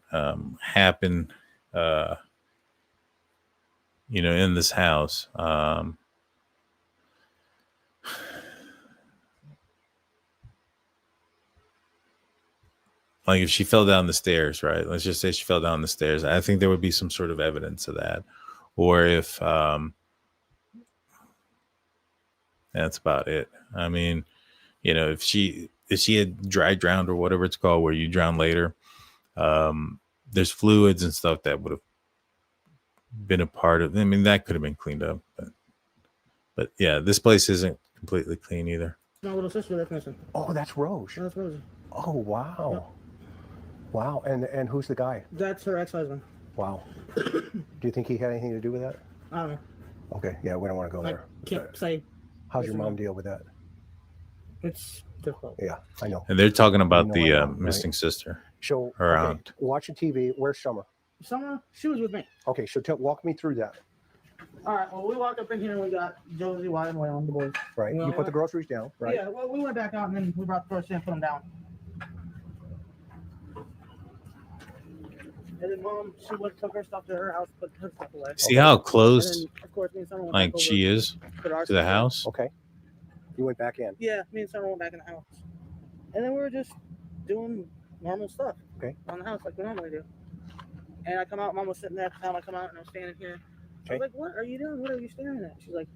happened, in this house, like if she fell down the stairs, right? Let's just say she fell down the stairs. I think there would be some sort of evidence of that. Or if that's about it. I mean, if she had dry drowned or whatever it's called, where you drown later, there's fluids and stuff that would have been a part of. I mean, that could have been cleaned up, but yeah, this place isn't completely clean either. My little sister that's missing. Oh, that's Rose. That's Rose. Oh, wow. Yep. Wow. And who's the guy? That's her ex-husband. Wow. Do you think he had anything to do with that? I don't know. Okay. Yeah, we don't want to go there. I can't say. How's your mom deal with that? It's difficult. Yeah, I know. And they're talking about I the know, missing right? sister. So, her okay, aunt. watching TV. Where's Summer? Summer, she was with me. Okay, so walk me through that. All right. Well, we walked up in here and we got Josie, Wyatt, and Waylon, the boys. Right. Well, You put the groceries down, right? Yeah. Well, we went back out and then we brought the groceries in and put them down. And then Mom, she took her stuff to her house, put her stuff away. See how And close, then, of course, me and Summer went like back over, she is, put our to the stuff in. house. Okay. You went back in. Yeah, me and Summer went back in the house. And then we were just doing normal stuff. Okay. On the house like we normally do. And I come out, Mom was sitting there at the time I come out and I'm standing here. I was like, what are you doing? What are you staring at? She's like,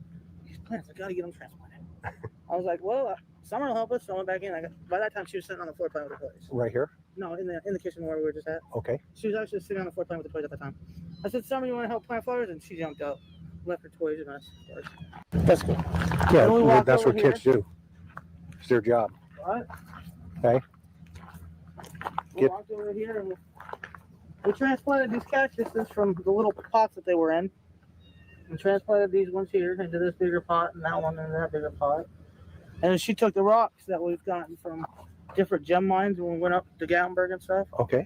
these plants, I gotta get them transplanted. I was like, well, Summer will help us. So I went back in. By that time she was sitting on the floor playing with the toys. Right here? No, in the kitchen where we were just at. Okay. She was actually sitting on the floor playing with the toys at the time. I said, Summer, you wanna help plant flowers? And she jumped out, left her toys and us. That's good. Yeah, we walked that's over what kids do. It's their job. What? Okay. We walked over here and we transplanted these cactuses from the little pots that they were in. We transplanted these ones here into this bigger pot and that one into that bigger pot. And then she took the rocks that we've gotten from different gem mines when we went up to Gatlinburg and stuff. Okay.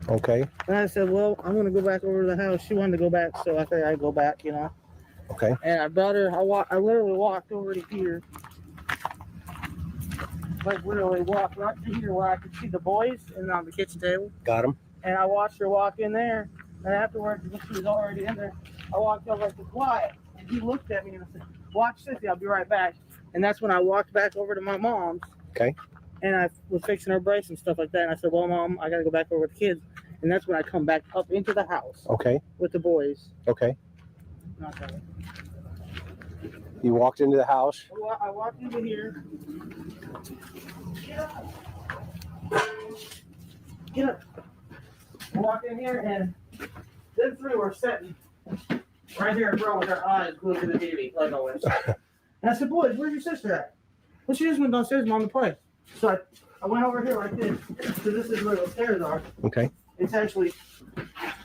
Okay. And I said, well, I'm going to go back over to the house. She wanted to go back, so I figured I'd go back, you know. Okay. And I brought her, I literally walked over to here. Like literally walked right to here where I could see the boys and on the kitchen table. Got him. And I watched her walk in there. And afterwards, when she was already in there, I walked over and said, quiet. And he looked at me and I said, watch Sissy, I'll be right back. And that's when I walked back over to my mom's. Okay. And I was fixing her brace and stuff like that. And I said, well, Mom, I got to go back over with the kids. And that's when I come back up into the house. Okay. With the boys. Okay. Not that way. You walked into the house. I walked into here. Get up. Get up. I walked in here and them three were sitting right here, bro, with their eyes glued to the TV, like always. And I said, boys, where's your sister at? Well, she just went downstairs, Mom, to play. So I went over here like this. So this is where the stairs are. Okay. It's actually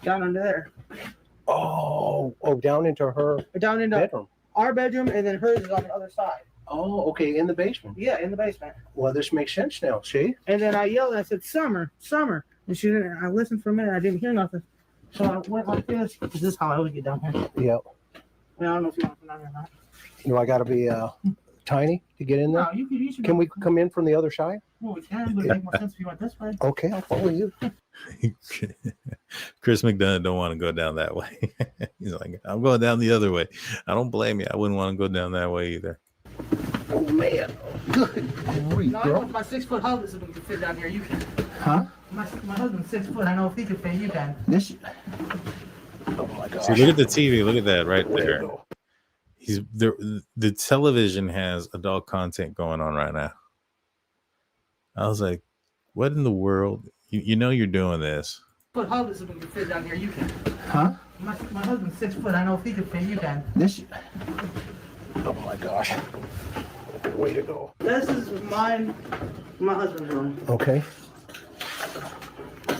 down under there. Oh, down into her Down into bedroom. our bedroom, and then hers is on the other side. Oh, okay, in the basement. Yeah, in the basement. Well, this makes sense now. See? And then I yelled, I said, Summer, Summer. And she didn't, I listened for a minute, I didn't hear nothing. So I went like this. This is how I always get down here. Yep. I don't know if you want to come down here or not. Do I got to be tiny to get in there? No, you should Can we come in from the other side? Well, we can, but it make more sense if you went this way. Okay, I'll follow you. Chris McDonough don't want to go down that way. He's like, I'm going down the other way. I don't blame you. I wouldn't want to go down that way either. Oh man, good grief, No, I know girl. if my 6 foot husband can fit down here, you can. Huh? My husband's 6 foot. I know if he can fit, you can. This. Oh my gosh. See, look at the TV. Look at that right there. He's the television has adult content going on right now. I was like, what in the world? You know you're doing this. But husband can fit down here, you can. Huh? My husband's 6 foot. I know if he can fit, you can. This. Oh my gosh. Way to go. This is my husband's room. Okay.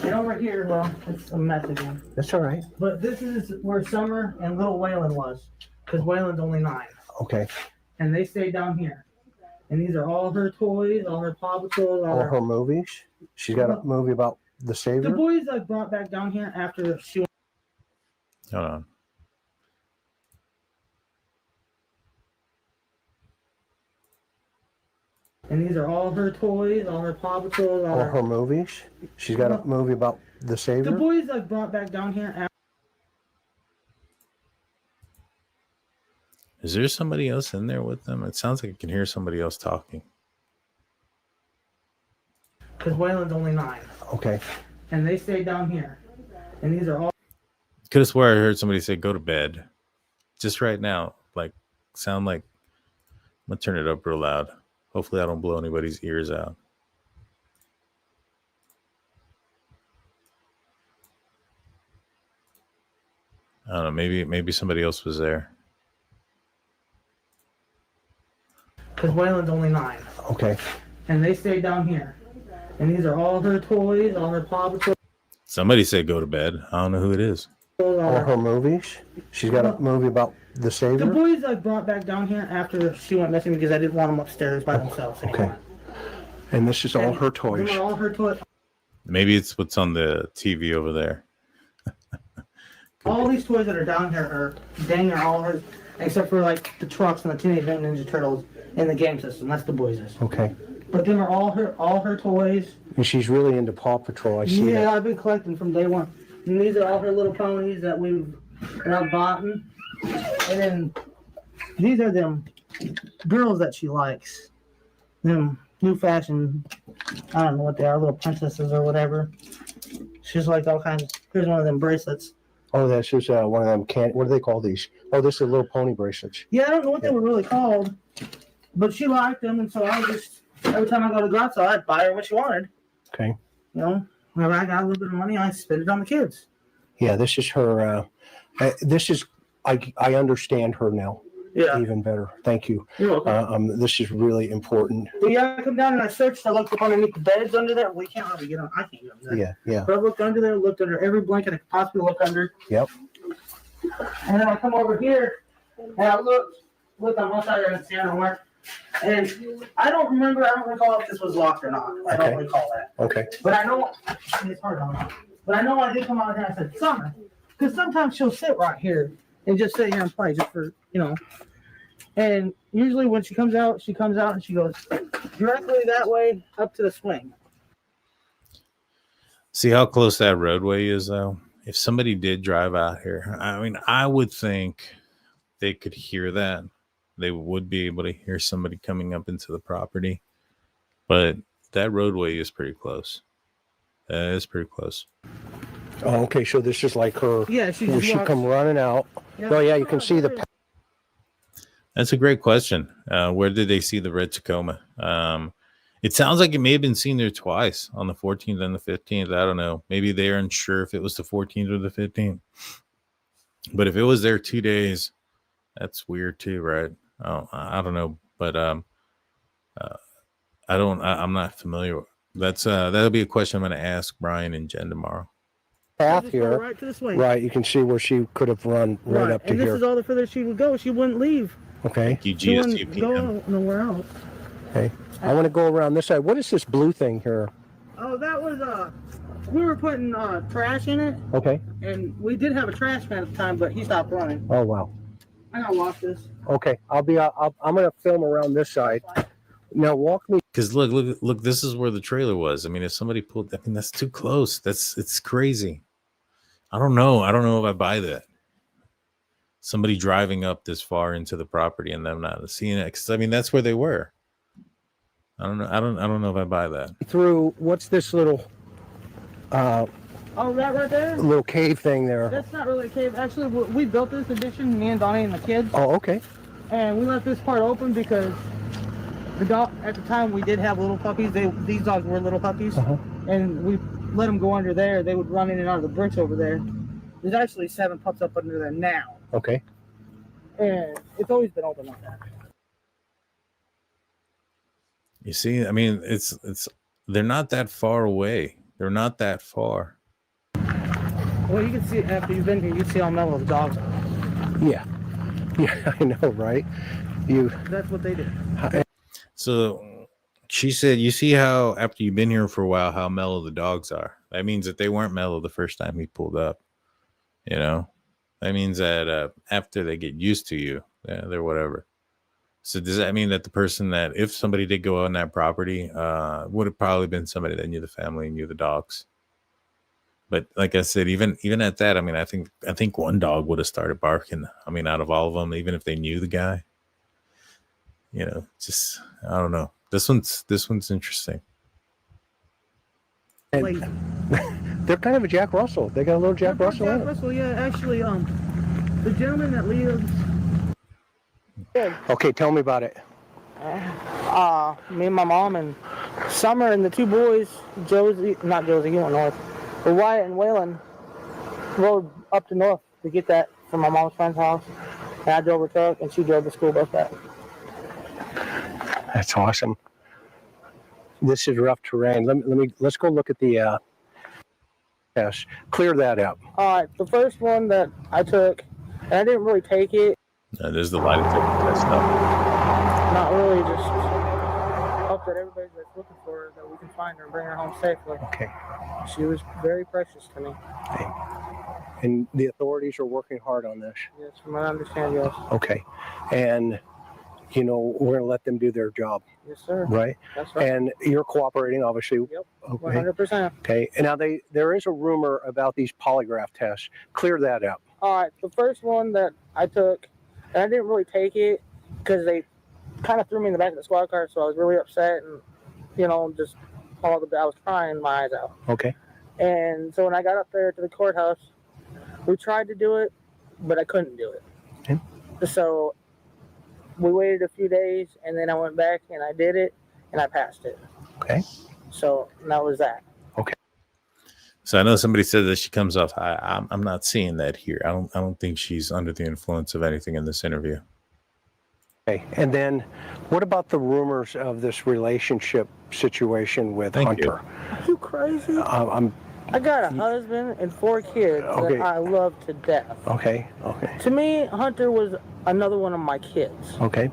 And over here, well, it's a mess again. That's all right. But this is where Summer and little Waylon was. Because Waylon's only 9. Okay. And they stayed down here. And these are all her toys, all her Paw Patrols, All her movies. She's got a movie about the The Savior. boys I brought back down here after she went. Hold on. And these are all her toys, all her Paw Patrols, All her movies. She's got a movie about the Savior. The boys I brought back down here after. Is there somebody else in there with them? It sounds like I can hear somebody else talking. Because Waylon's only 9. Okay. And they stayed down here. And these are all. Could have swore I heard somebody say, go to bed. Just right now. Like, sound like. I'm going to turn it up real loud. Hopefully I don't blow anybody's ears out. I don't know. Maybe somebody else was there. Because Waylon's only 9. Okay. And they stayed down here. And these are all her toys, all her Paw Patrols. Somebody said go to bed. I don't know who it is. All her movies. She's got a movie about the Savior. The boys I brought back down here after she went missing because I didn't want them upstairs by themselves anymore. Okay. And this is all her toys. These are all her toys. Maybe it's what's on the TV over there. All these toys that are down here are dang near all hers, except for like the trucks and the Teenage Mutant Ninja Turtles in the game system. That's the boys'. Okay. But them are all her toys. And she's really into Paw Patrol. I see Yeah, that. I've been collecting from day one. And these are all her little ponies that I've bought. And then these are them girls that she likes. Them new fashion. I don't know what they are, little princesses or whatever. She's like all kinds. Here's one of them bracelets. Oh, that's just one of them. What do they call these? Oh, this is little pony bracelets. Yeah, I don't know what they were really called, but she liked them, and so I just every time I go to Gonzales, I'd buy her what she wanted. Okay. You know, whenever I got a little bit of money, I spend it on the kids. Yeah, this is her. This is. I understand her now. Yeah. Even better. Thank you. You're welcome. This is really important. But yeah, I come down and I searched. I looked up underneath the beds under there. We can't really get on. I can't get on there. Yeah, yeah. But I looked under there, looked under every blanket I could possibly look under. Yep. And then I come over here and I looked on one side and stand nowhere. And I don't recall if this was locked or not. I don't recall that. Okay. But I know it's hard on me. But I know I did come out here and I said, Summer, because sometimes she'll sit right here and just sit here and play just for, you know. And usually when she comes out and she goes directly that way up to the swing. See how close that roadway is, though? If somebody did drive out here, I mean, I would think they could hear that. They would be able to hear somebody coming up into the property. But that roadway is pretty close. It's pretty close. Oh, okay. So this is like her. Yeah, she come running out. Yeah. Oh, yeah, you can see the. That's a great question. Where did they see the red Tacoma? It sounds like it may have been seen there twice, on the 14th and the 15th. I don't know. Maybe they aren't sure if it was the 14th or the 15th. But if it was there 2 days, that's weird too, right? Oh, I don't know. But I'm not familiar. That'll be a question I'm going to ask Brian and Jen tomorrow. Path here. Right to the swing. Right. You can see where she could have run right up to and here. this is all the further she would go. She wouldn't leave. Okay. She wouldn't go nowhere else. Okay. I want to go around this side. What is this blue thing here? Oh, that was we were putting trash in it. Okay. And we did have a trash man at the time, but he stopped running. Oh wow. I gotta lock this. Okay. I'm gonna film around this side. Now walk me. Because look, this is where the trailer was. I mean, if somebody pulled, I mean, that's too close. It's crazy. I don't know if I buy that. Somebody driving up this far into the property and them not seeing it. Because I mean, that's where they were. I don't know. I don't know if I buy that. Through what's this little? Oh, that right there? Little cave thing there. That's not really a cave. Actually, we built this addition, me and Donnie and the kids. Oh, okay. And we left this part open because the dog at the time we did have little puppies. These dogs were little puppies, and we let them go under there. They would run in and out of the bricks over there. There's actually 7 pups up under there now. Okay. And it's always been open like that. You see, I mean, it's they're not that far away. They're not that far. Well, you can see after you've been here, you can see how mellow the dogs are. Yeah. Yeah, I know, right? That's what they do. So she said, you see how after you've been here for a while, how mellow the dogs are. That means that they weren't mellow the first time he pulled up. You know, that means that after they get used to you, they're whatever. So does that mean that the person that, if somebody did go on that property, would have probably been somebody that knew the family and knew the dogs? But like I said, even at that, I mean, I think one dog would have started barking. I mean, out of all of them, even if they knew the guy, you know, just I don't know. This one's interesting. They're kind of a Jack Russell. They got a little Jack Russell in it. Russell, yeah. Actually, the gentleman that lives. Okay, tell me about it. Me and my mom and Summer and the 2 boys, not Josie, he went north. But Wyatt and Waylon rode up to north to get that from my mom's friend's house. And I drove her truck and she drove the school bus back. That's awesome. This is rough terrain. Let's go look at the test. Clear that up. All right, the first one that I took, and I didn't really take it. There's the lie detector test stuff. Not really, just hope that everybody that's looking for her, that we can find her and bring her home safely. Okay. She was very precious to me. Okay. And the authorities are working hard on this. Yes, from what I understand, yes. Okay. And, you know, we're going to let them do their job. Yes, sir. Right? That's right. And you're cooperating, obviously. Yep, okay. 100%. Okay. And now there is a rumor about these polygraph tests. Clear that up. All right, the first one that I took, and I didn't really take it because they kind of threw me in the back of the squad car, so I was really upset. And just I was crying my eyes out. Okay. And so when I got up there to the courthouse, we tried to do it, but I couldn't do it. Okay. So we waited a few days, and then I went back and I did it, and I passed it. Okay. So that was that. Okay. So I know somebody said that she comes off high. I'm not seeing that here. I don't think she's under the influence of anything in this interview. Okay. And then what about the rumors of this relationship situation with Hunter? Are you crazy? I got a husband and 4 kids Okay. that I love to death. Okay. Okay. To me, Hunter was another one of my kids. Okay.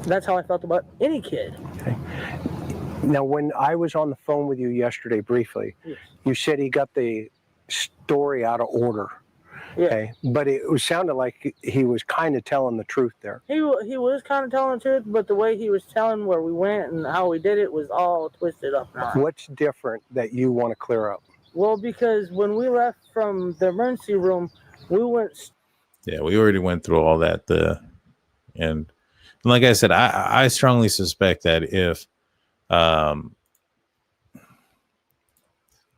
That's how I felt about any kid. Okay. Now, when I was on the phone with you yesterday briefly, Yes. you said he got the story out of order. Yeah. Okay. But it sounded like he was kind of telling the truth there. He was kind of telling the truth, but the way he was telling where we went and how we did it was all twisted up. What's different that you want to clear up? Well, because when we left from the emergency room, we went. Yeah, we already went through all that. And like I said, I strongly suspect that if that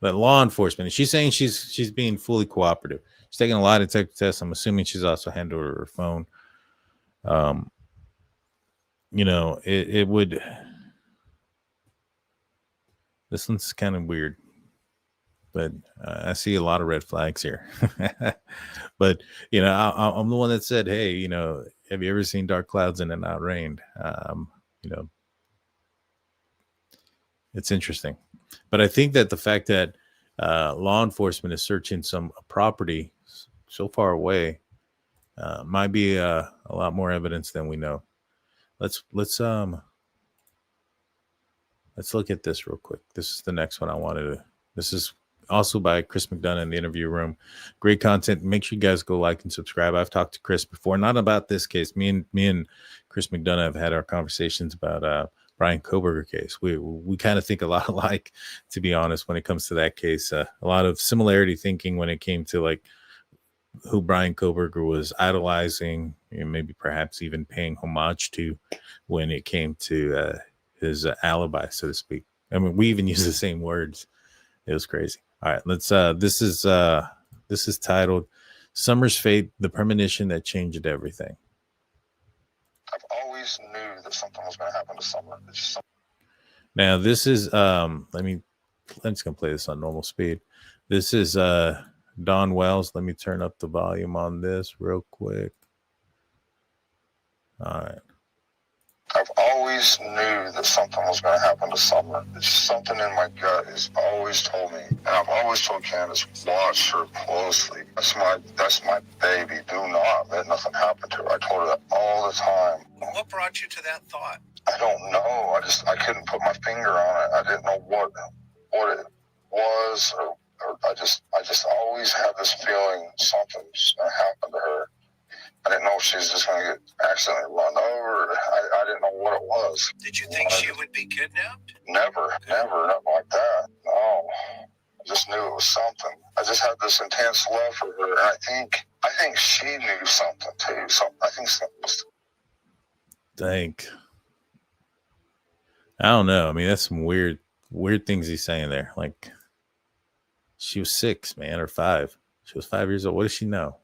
law enforcement, she's saying she's being fully cooperative. She's taking a lie detector test. I'm assuming she's also handled her phone. It would. This one's kind of weird. But I see a lot of red flags here. But, I'm the one that said, hey, have you ever seen dark clouds and it not rained? It's interesting. But I think that the fact that law enforcement is searching some property so far away might be a lot more evidence than we know. Let's look at this real quick. This is the next one I wanted to. This is also by Chris McDonough in the interview room. Great content. Make sure you guys go like and subscribe. I've talked to Chris before, not about this case. Me and Chris McDonough have had our conversations about Brian Koberger case. We kind of think a lot alike, to be honest, when it comes to that case. A lot of similarity thinking when it came to like who Brian Koberger was idolizing, and maybe perhaps even paying homage to when it came to his alibi, so to speak. I mean, we even use the same words. It was crazy. All right, let's this is titled Summer's Fate, the premonition that changed everything. I've always knew that something was going to happen to Summer. Now this is I'm just gonna play this on normal speed. This is Don Wells. Let me turn up the volume on this real quick. All right. I've always knew that something was going to happen to Summer. It's something in my gut has always told me, and I've always told Candace, watch her closely. That's my baby. Do not let nothing happen to her. I told her that all the time. What brought you to that thought? I don't know. I couldn't put my finger on it. I didn't know what it was, or I just always had this feeling something's going to happen to her. I didn't know if she was just going to get accidentally run over. I didn't know what it was. Did you think she would be kidnapped? Never, nothing like that. No, I just knew it was something. I just had this intense love for her, and I think she knew something too. I think something was. I don't know. I mean, that's some weird things he's saying there. Like, she was 6, man, or 5. She was 5 years old. What does she know?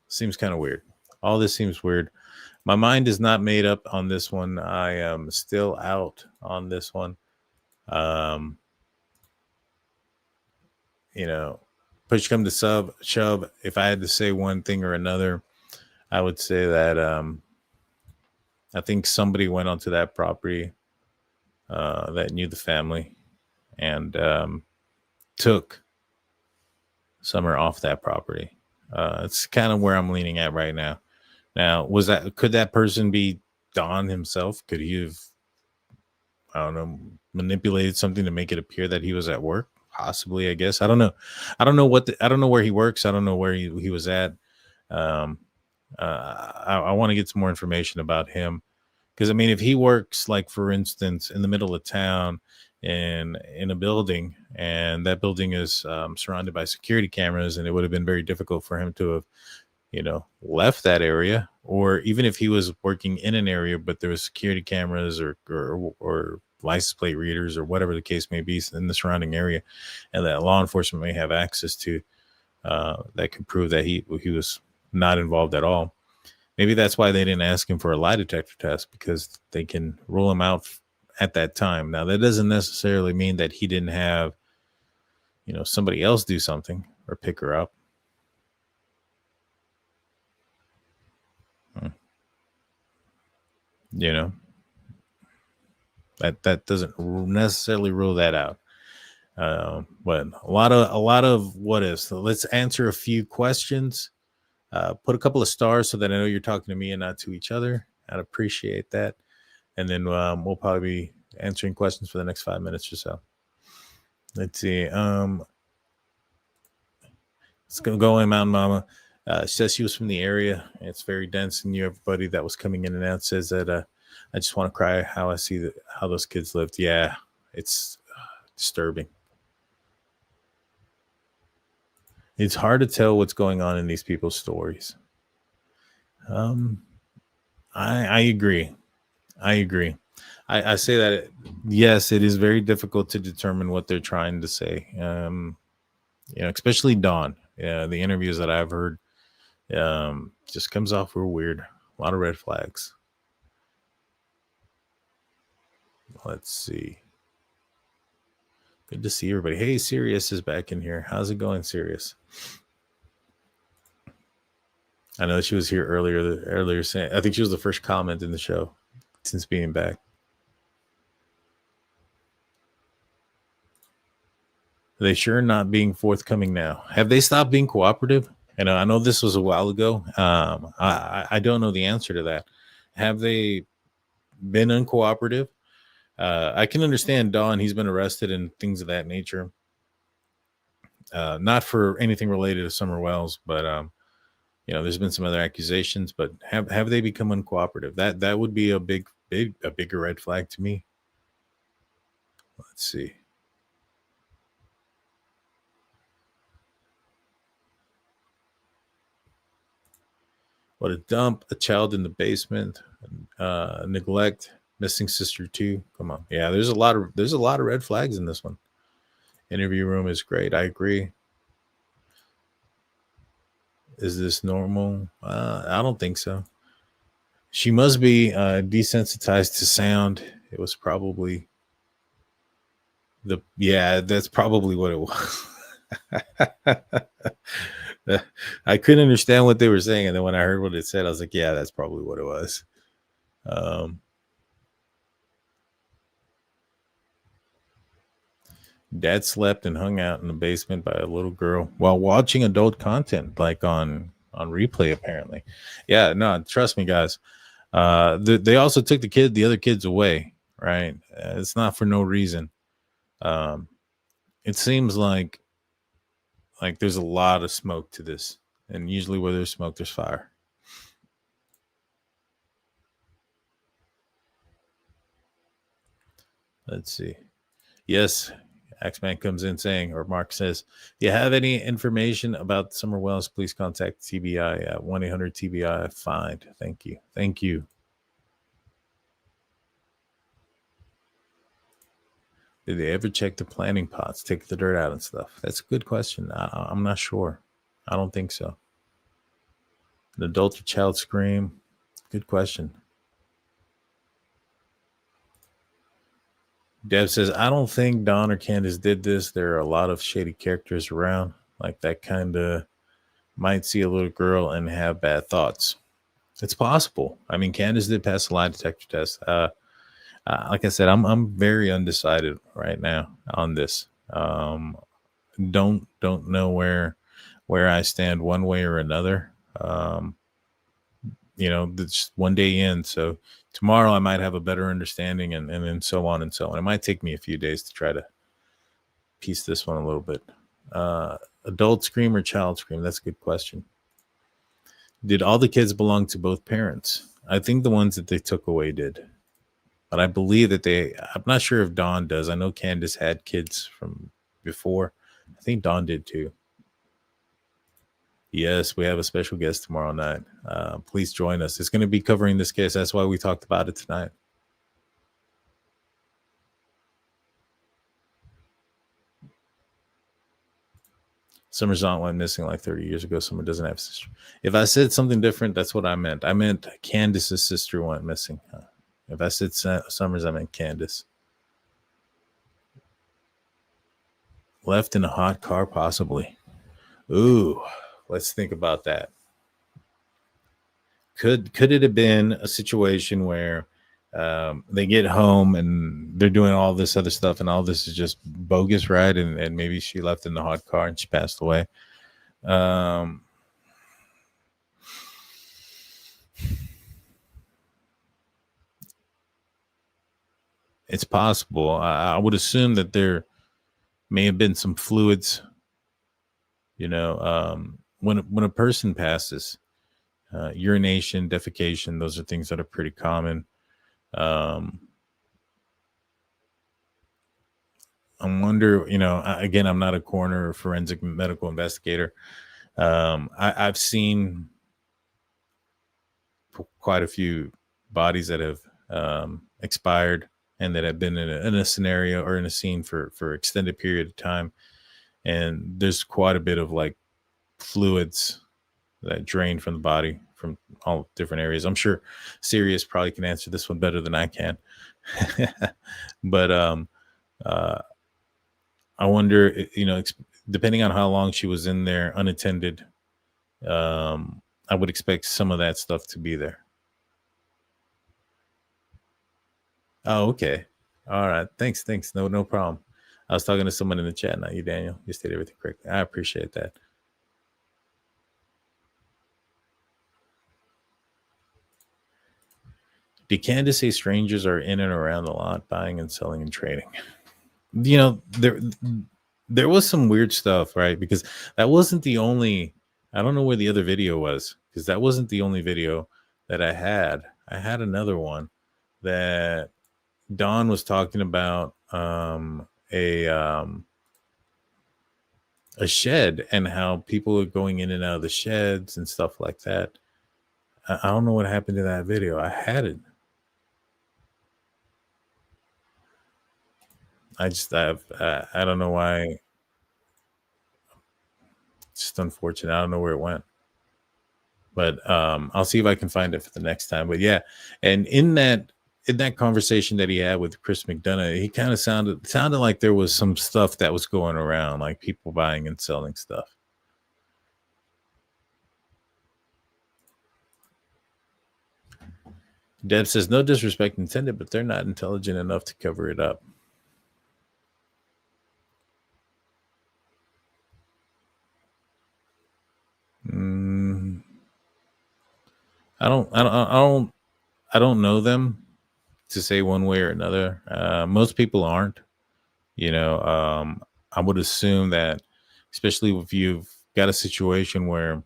Seems kind of weird. All this seems weird. My mind is not made up on this one. I am still out on this one. Push come to shove. If I had to say one thing or another, I would say that I think somebody went onto that property that knew the family and took Summer off that property. It's kind of where I'm leaning at right now. Now, could that person be Don himself? Could he have, I don't know, manipulated something to make it appear that he was at work? Possibly, I guess. I don't know. I don't know where he works. I don't know where he was at. I want to get some more information about him. Because, I mean, if he works, like, for instance, in the middle of town in a building, and that building is surrounded by security cameras, and it would have been very difficult for him to have, left that area, or even if he was working in an area, but there was security cameras or license plate readers or whatever the case may be in the surrounding area, and that law enforcement may have access to, that could prove that he was not involved at all. Maybe that's why they didn't ask him for a lie detector test, because they can rule him out at that time. Now, that doesn't necessarily mean that he didn't have, somebody else do something or pick her up. That doesn't necessarily rule that out. But a lot of what ifs. So let's answer a few questions. Put a couple of stars so that I know you're talking to me and not to each other. I'd appreciate that. And then we'll probably be answering questions for the next 5 minutes or so. Let's see. Let's go in, Mountain Mama. She says she was from the area. It's very dense, and everybody that was coming in and out says that I just want to cry how I see how those kids lived. Yeah, it's disturbing. It's hard to tell what's going on in these people's stories. I agree. I say that, yes, it is very difficult to determine what they're trying to say. Especially Dawn. Yeah, the interviews that I've heard just comes off real weird. A lot of red flags. Let's see. Good to see everybody. Hey, Sirius is back in here. How's it going, Sirius? I know she was here earlier saying, I think she was the first comment in the show since being back. They sure not being forthcoming now. Have they stopped being cooperative? And I know this was a while ago. I don't know the answer to that. Have they been uncooperative? I can understand Don. He's been arrested and things of that nature. Not for anything related to Summer Wells, but there's been some other accusations. But have they become uncooperative? That would be a bigger red flag to me. Let's see. What a dump, a child in the basement, neglect, missing sister too. Come on. Yeah, there's a lot of red flags in this one. Interview room is great. I agree. Is this normal? I don't think so. She must be desensitized to sound. It was probably that's probably what it was. I couldn't understand what they were saying, and then when I heard what it said, I was like, yeah, that's probably what it was. Dad slept and hung out in the basement by a little girl while watching adult content, like on replay, apparently. Yeah, no, trust me, guys. They also took the other kids away, right? It's not for no reason. It seems like there's a lot of smoke to this, and usually where there's smoke, there's fire. Let's see. Yes, Axman comes in saying, or Mark says, "Do you have any information about Summer Wells? Please contact TBI at 1-800-TBI find." Thank you. Did they ever check the planting pots, take the dirt out and stuff? That's a good question. I'm not sure. I don't think so. An adult or child scream? Good question. Deb says, I don't think Don or Candace did this. There are a lot of shady characters around. Like that kind of might see a little girl and have bad thoughts. It's possible. I mean, Candace did pass a lie detector test. Like I said, I'm very undecided right now on this. Don't know where I stand one way or another. It's one day in, so tomorrow I might have a better understanding, and then so on and so on. It might take me a few days to try to piece this one a little bit. Adult scream or child scream? That's a good question. Did all the kids belong to both parents? I think the ones that they took away did. But I believe that I'm not sure if Dawn does. I know Candace had kids from before. I think Dawn did too. Yes, we have a special guest tomorrow night. Please join us. It's going to be covering this case. That's why we talked about it tonight. Summer's aunt went missing like 30 years ago. Summer doesn't have a sister. If I said something different, that's what I meant. I meant Candace's sister went missing. If I said Summers, I meant Candace. Left in a hot car, possibly. Ooh, let's think about that. Could it have been a situation where they get home and they're doing all this other stuff and all this is just bogus, right? And maybe she left in the hot car and she passed away. It's possible. I would assume that there may have been some fluids, when a person passes, urination, defecation, those are things that are pretty common. I wonder, again, I'm not a coroner or forensic medical investigator. I've seen quite a few bodies that have expired and that have been in a scenario or in a scene for extended period of time. And there's quite a bit of like fluids that drain from the body from all different areas. I'm sure Sirius probably can answer this one better than I can. But I wonder, depending on how long she was in there unattended, I would expect some of that stuff to be there. Oh, okay. All right. Thanks. No problem. I was talking to someone in the chat, not you, Daniel. You stated everything correctly. I appreciate that. Did Candace say strangers are in and around the lot, buying and selling and trading? There was some weird stuff, right? Because that wasn't the only, I don't know where the other video was, because that wasn't the only video that I had. I had another one that Don was talking about a shed and how people are going in and out of the sheds and stuff like that. I don't know what happened to that video. I had it. I don't know why. It's just unfortunate. I don't know where it went. But I'll see if I can find it for the next time. But yeah, and in that conversation that he had with Chris McDonough, he kind of sounded like there was some stuff that was going around, like people buying and selling stuff. Deb says, no disrespect intended, but they're not intelligent enough to cover it up. I don't know them to say one way or another. Most people aren't, I would assume that, especially if you've got a situation where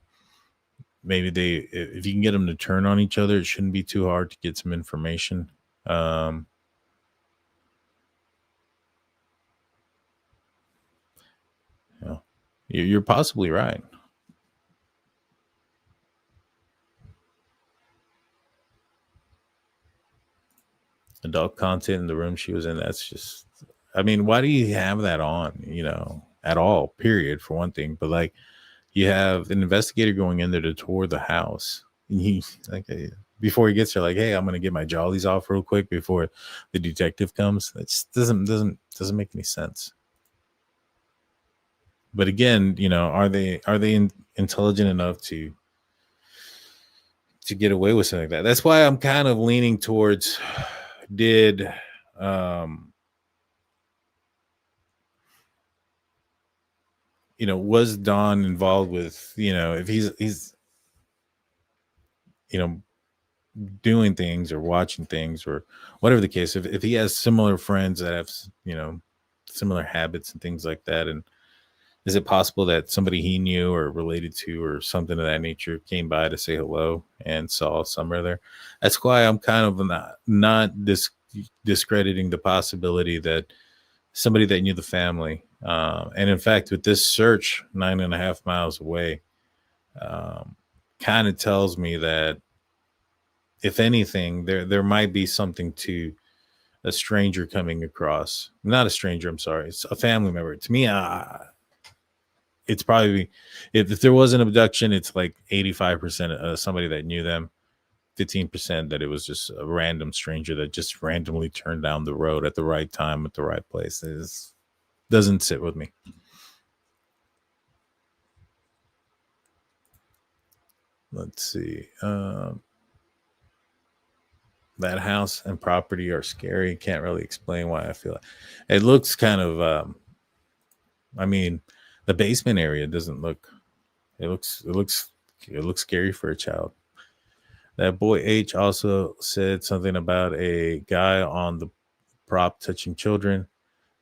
maybe if you can get them to turn on each other, it shouldn't be too hard to get some information. You're possibly right. Adult content in the room she was in, that's just, I mean, why do you have that on, at all, period, for one thing? But like, you have an investigator going in there to tour the house, and before he gets there, like, hey, I'm gonna get my jollies off real quick before the detective comes. It just doesn't make any sense. But again, are they intelligent enough to get away with something like that? That's why I'm kind of leaning towards, was Don involved with, if he's doing things or watching things or whatever the case, if he has similar friends that have, similar habits and things like that, and is it possible that somebody he knew or related to or something of that nature came by to say hello and saw Summer there? That's why I'm kind of not discrediting the possibility that somebody that knew the family, and in fact, with this search 9.5 miles away, kind of tells me that, if anything, there might be something to a stranger coming across. Not a stranger, I'm sorry. It's a family member. To me, it's probably, if there was an abduction, it's like 85% somebody that knew them, 15% that it was just a random stranger that just randomly turned down the road at the right time at the right place. It doesn't sit with me. Let's see. That house and property are scary. Can't really explain why I feel it looks kind of, I mean, the basement area doesn't look, it looks scary for a child. That boy H also said something about a guy on the prop touching children.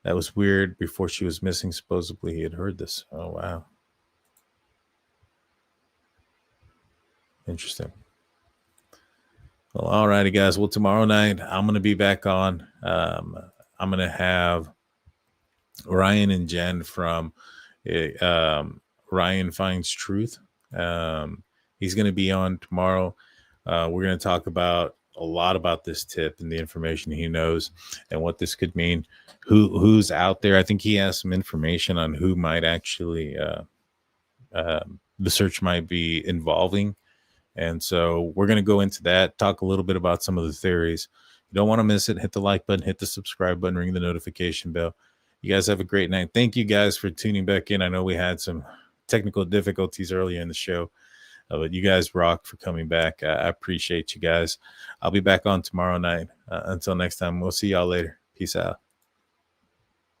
That was weird. Before she was missing, supposedly he had heard this. Oh, wow. Interesting. Well, all righty, guys. Well, tomorrow night, I'm going to be back on. I'm going to have Ryan and Jen from Ryan Finds Truth. He's going to be on tomorrow. We're going to talk about a lot about this tip and the information he knows and what this could mean. Who's out there? I think he has some information on who might actually the search might be involving. And so we're going to go into that, talk a little bit about some of the theories. You don't want to miss it. Hit the like button, hit the subscribe button, ring the notification bell. You guys have a great night. Thank you guys for tuning back in. I know we had some technical difficulties earlier in the show, but you guys rock for coming back. I appreciate you guys. I'll be back on tomorrow night. Until next time, we'll see y'all later. Peace out.